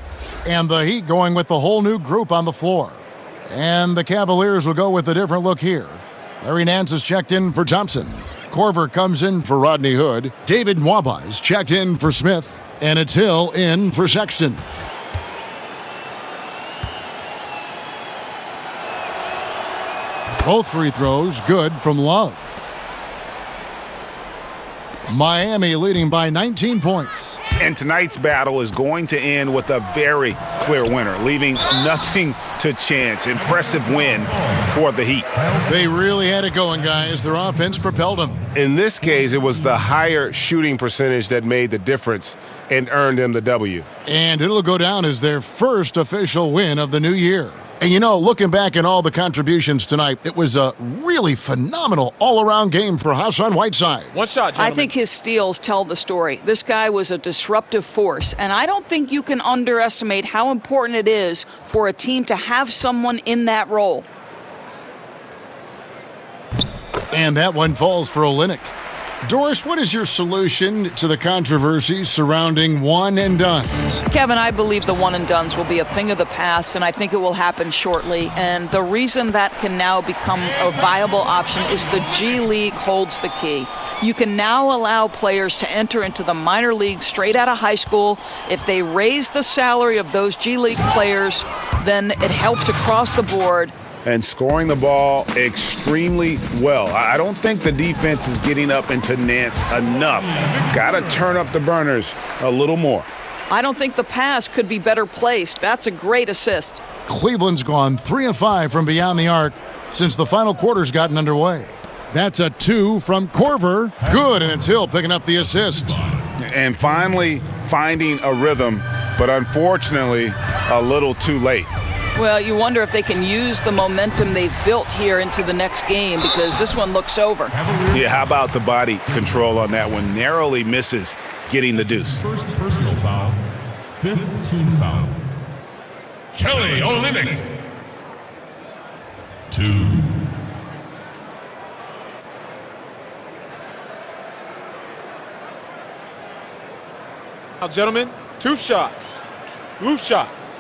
Speaker 3: And the Heat going with the whole new group on the floor. And the Cavaliers will go with a different look here. Larry Nance is checked in for Thompson. Korver comes in for Rodney Hood. David Nwaba is checked in for Smith. And it's Hill in for Sexton. Both free throws good from Love. Miami leading by 19 points.
Speaker 2: And tonight's battle is going to end with a very clear winner, leaving nothing to chance. Impressive win for the Heat.
Speaker 3: They really had it going, guys. Their offense propelled them.
Speaker 17: In this case, it was the higher shooting percentage that made the difference and earned them the W.
Speaker 3: And it'll go down as their first official win of the new year. And you know, looking back at all the contributions tonight, it was a really phenomenal all-around game for Hassan Whiteside.
Speaker 16: One shot, gentlemen.
Speaker 8: I think his steals tell the story. This guy was a disruptive force, and I don't think you can underestimate how important it is for a team to have someone in that role.
Speaker 3: And that one falls for Olynyk. Doris, what is your solution to the controversy surrounding one-and-dones?
Speaker 8: Kevin, I believe the one-and-dones will be a thing of the past, and I think it will happen shortly. And the reason that can now become a viable option is the G League holds the key. You can now allow players to enter into the minor league straight out of high school. If they raise the salary of those G League players, then it helps across the board.
Speaker 2: And scoring the ball extremely well. I don't think the defense is getting up into Nance enough. Got to turn up the burners a little more.
Speaker 8: I don't think the pass could be better placed. That's a great assist.
Speaker 3: Cleveland's gone 3 of 5 from beyond the arc since the final quarter's gotten underway. That's a 2 from Korver. Good, and it's Hill picking up the assist.
Speaker 2: And finally finding a rhythm, but unfortunately a little too late.
Speaker 8: Well, you wonder if they can use the momentum they've built here into the next game, because this one looks over.
Speaker 2: Yeah, how about the body control on that one? Narrowly misses getting the deuce.
Speaker 9: First personal foul, 5th team foul. Kelly Olynyk. 2.
Speaker 16: Now, gentlemen, 2 shots. 2 shots.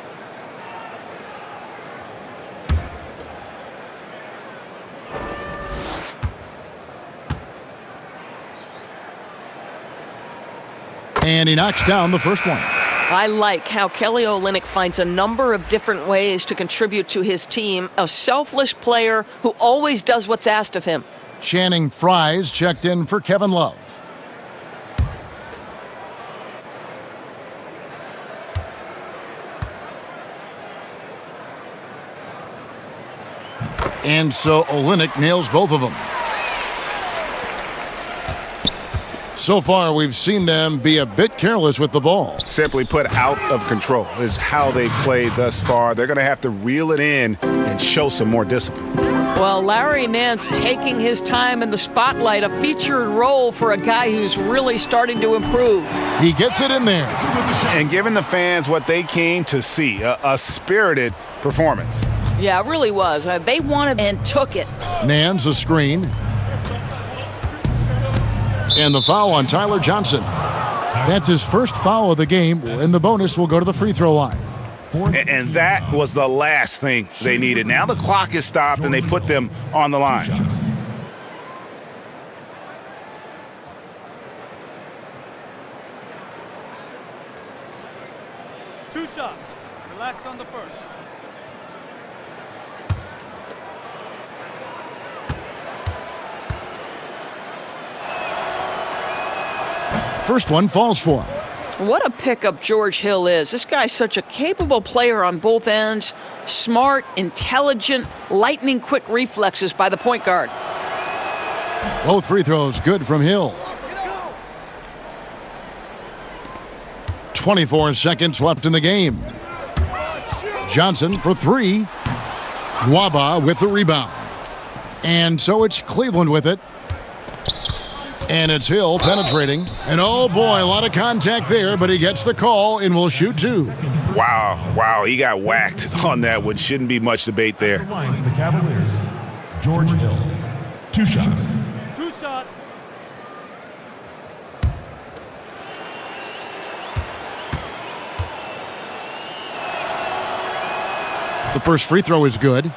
Speaker 3: And he knocks down the first one.
Speaker 12: I like how Kelly Olynyk finds a number of different ways to contribute to his team. A selfless player who always does what's asked of him.
Speaker 3: Channing Frye's checked in for Kevin Love. And so Olynyk nails both of them. So far, we've seen them be a bit careless with the ball.
Speaker 2: Simply put, out of control is how they played thus far. They're going to have to reel it in and show some more discipline.
Speaker 12: Well, Larry Nance taking his time in the spotlight, a featured role for a guy who's really starting to improve.
Speaker 3: He gets it in there.
Speaker 2: And giving the fans what they came to see, a spirited performance.
Speaker 12: Yeah, it really was. They wanted and took it.
Speaker 3: Nance a screen. And the foul on Tyler Johnson. That's his first foul of the game, and the bonus will go to the free throw line.
Speaker 2: And that was the last thing they needed. Now the clock is stopped, and they put them on the line.
Speaker 13: 2 shots. Relax on the first.
Speaker 3: First one falls for him.
Speaker 12: What a pickup George Hill is. This guy's such a capable player on both ends. Smart, intelligent, lightning-quick reflexes by the point guard.
Speaker 3: Both free throws good from Hill. 24 seconds left in the game. Johnson for 3. Waba with the rebound. And so it's Cleveland with it. And it's Hill penetrating. And oh boy, a lot of contact there, but he gets the call and will shoot 2.
Speaker 2: Wow, he got whacked on that one. Shouldn't be much debate there.
Speaker 9: The line for the Cavaliers, George Hill. 2 shots.
Speaker 13: 2 shot.
Speaker 3: The first free throw is good.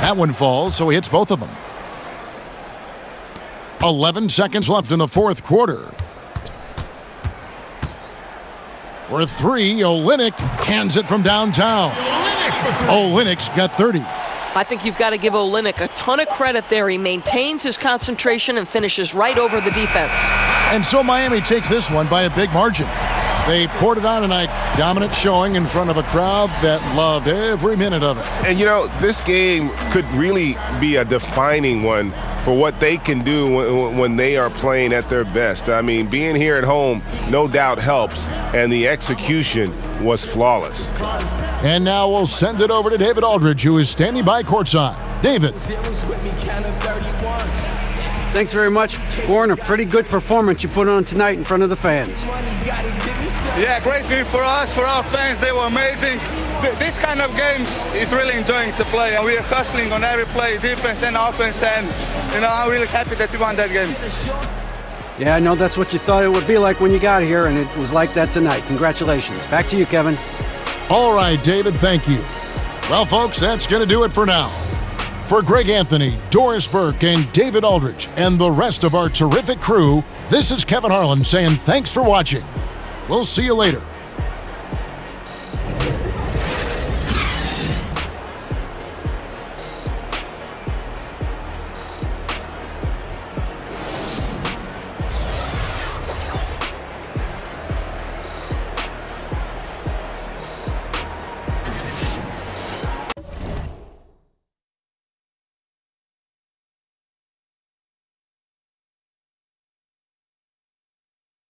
Speaker 3: That one falls, so he hits both of them. 11 seconds left in the fourth quarter. For 3, Olynyk hands it from downtown. Olynyk's got 30.
Speaker 12: I think you've got to give Olynyk a ton of credit there. He maintains his concentration and finishes right over the defense.
Speaker 3: And so Miami takes this one by a big margin. They poured it on tonight. Dominant showing in front of a crowd that loved every minute of it.
Speaker 17: And, you know, this game could really be a defining one for what they can do when they are playing at their best. I mean, being here at home no doubt helps, and the execution was flawless.
Speaker 3: And now we'll send it over to David Aldridge, who is standing by courtside. David.
Speaker 7: Thanks very much. Born, a pretty good performance you put on tonight in front of the fans.
Speaker 18: Yeah, great win for us, for our fans. They were amazing. This kind of games is really enjoying to play. We are hustling on every play, defense and offense, and I'm really happy that we won that game.
Speaker 7: Yeah, I know that's what you thought it would be like when you got here, and it was like that tonight. Congratulations. Back to you, Kevin.
Speaker 3: All right, David, thank you. Well, folks, that's going to do it for now. For Greg Anthony, Doris Burke, and David Aldridge, and the rest of our terrific crew, this is Kevin Harlan saying thanks for watching. We'll see you later.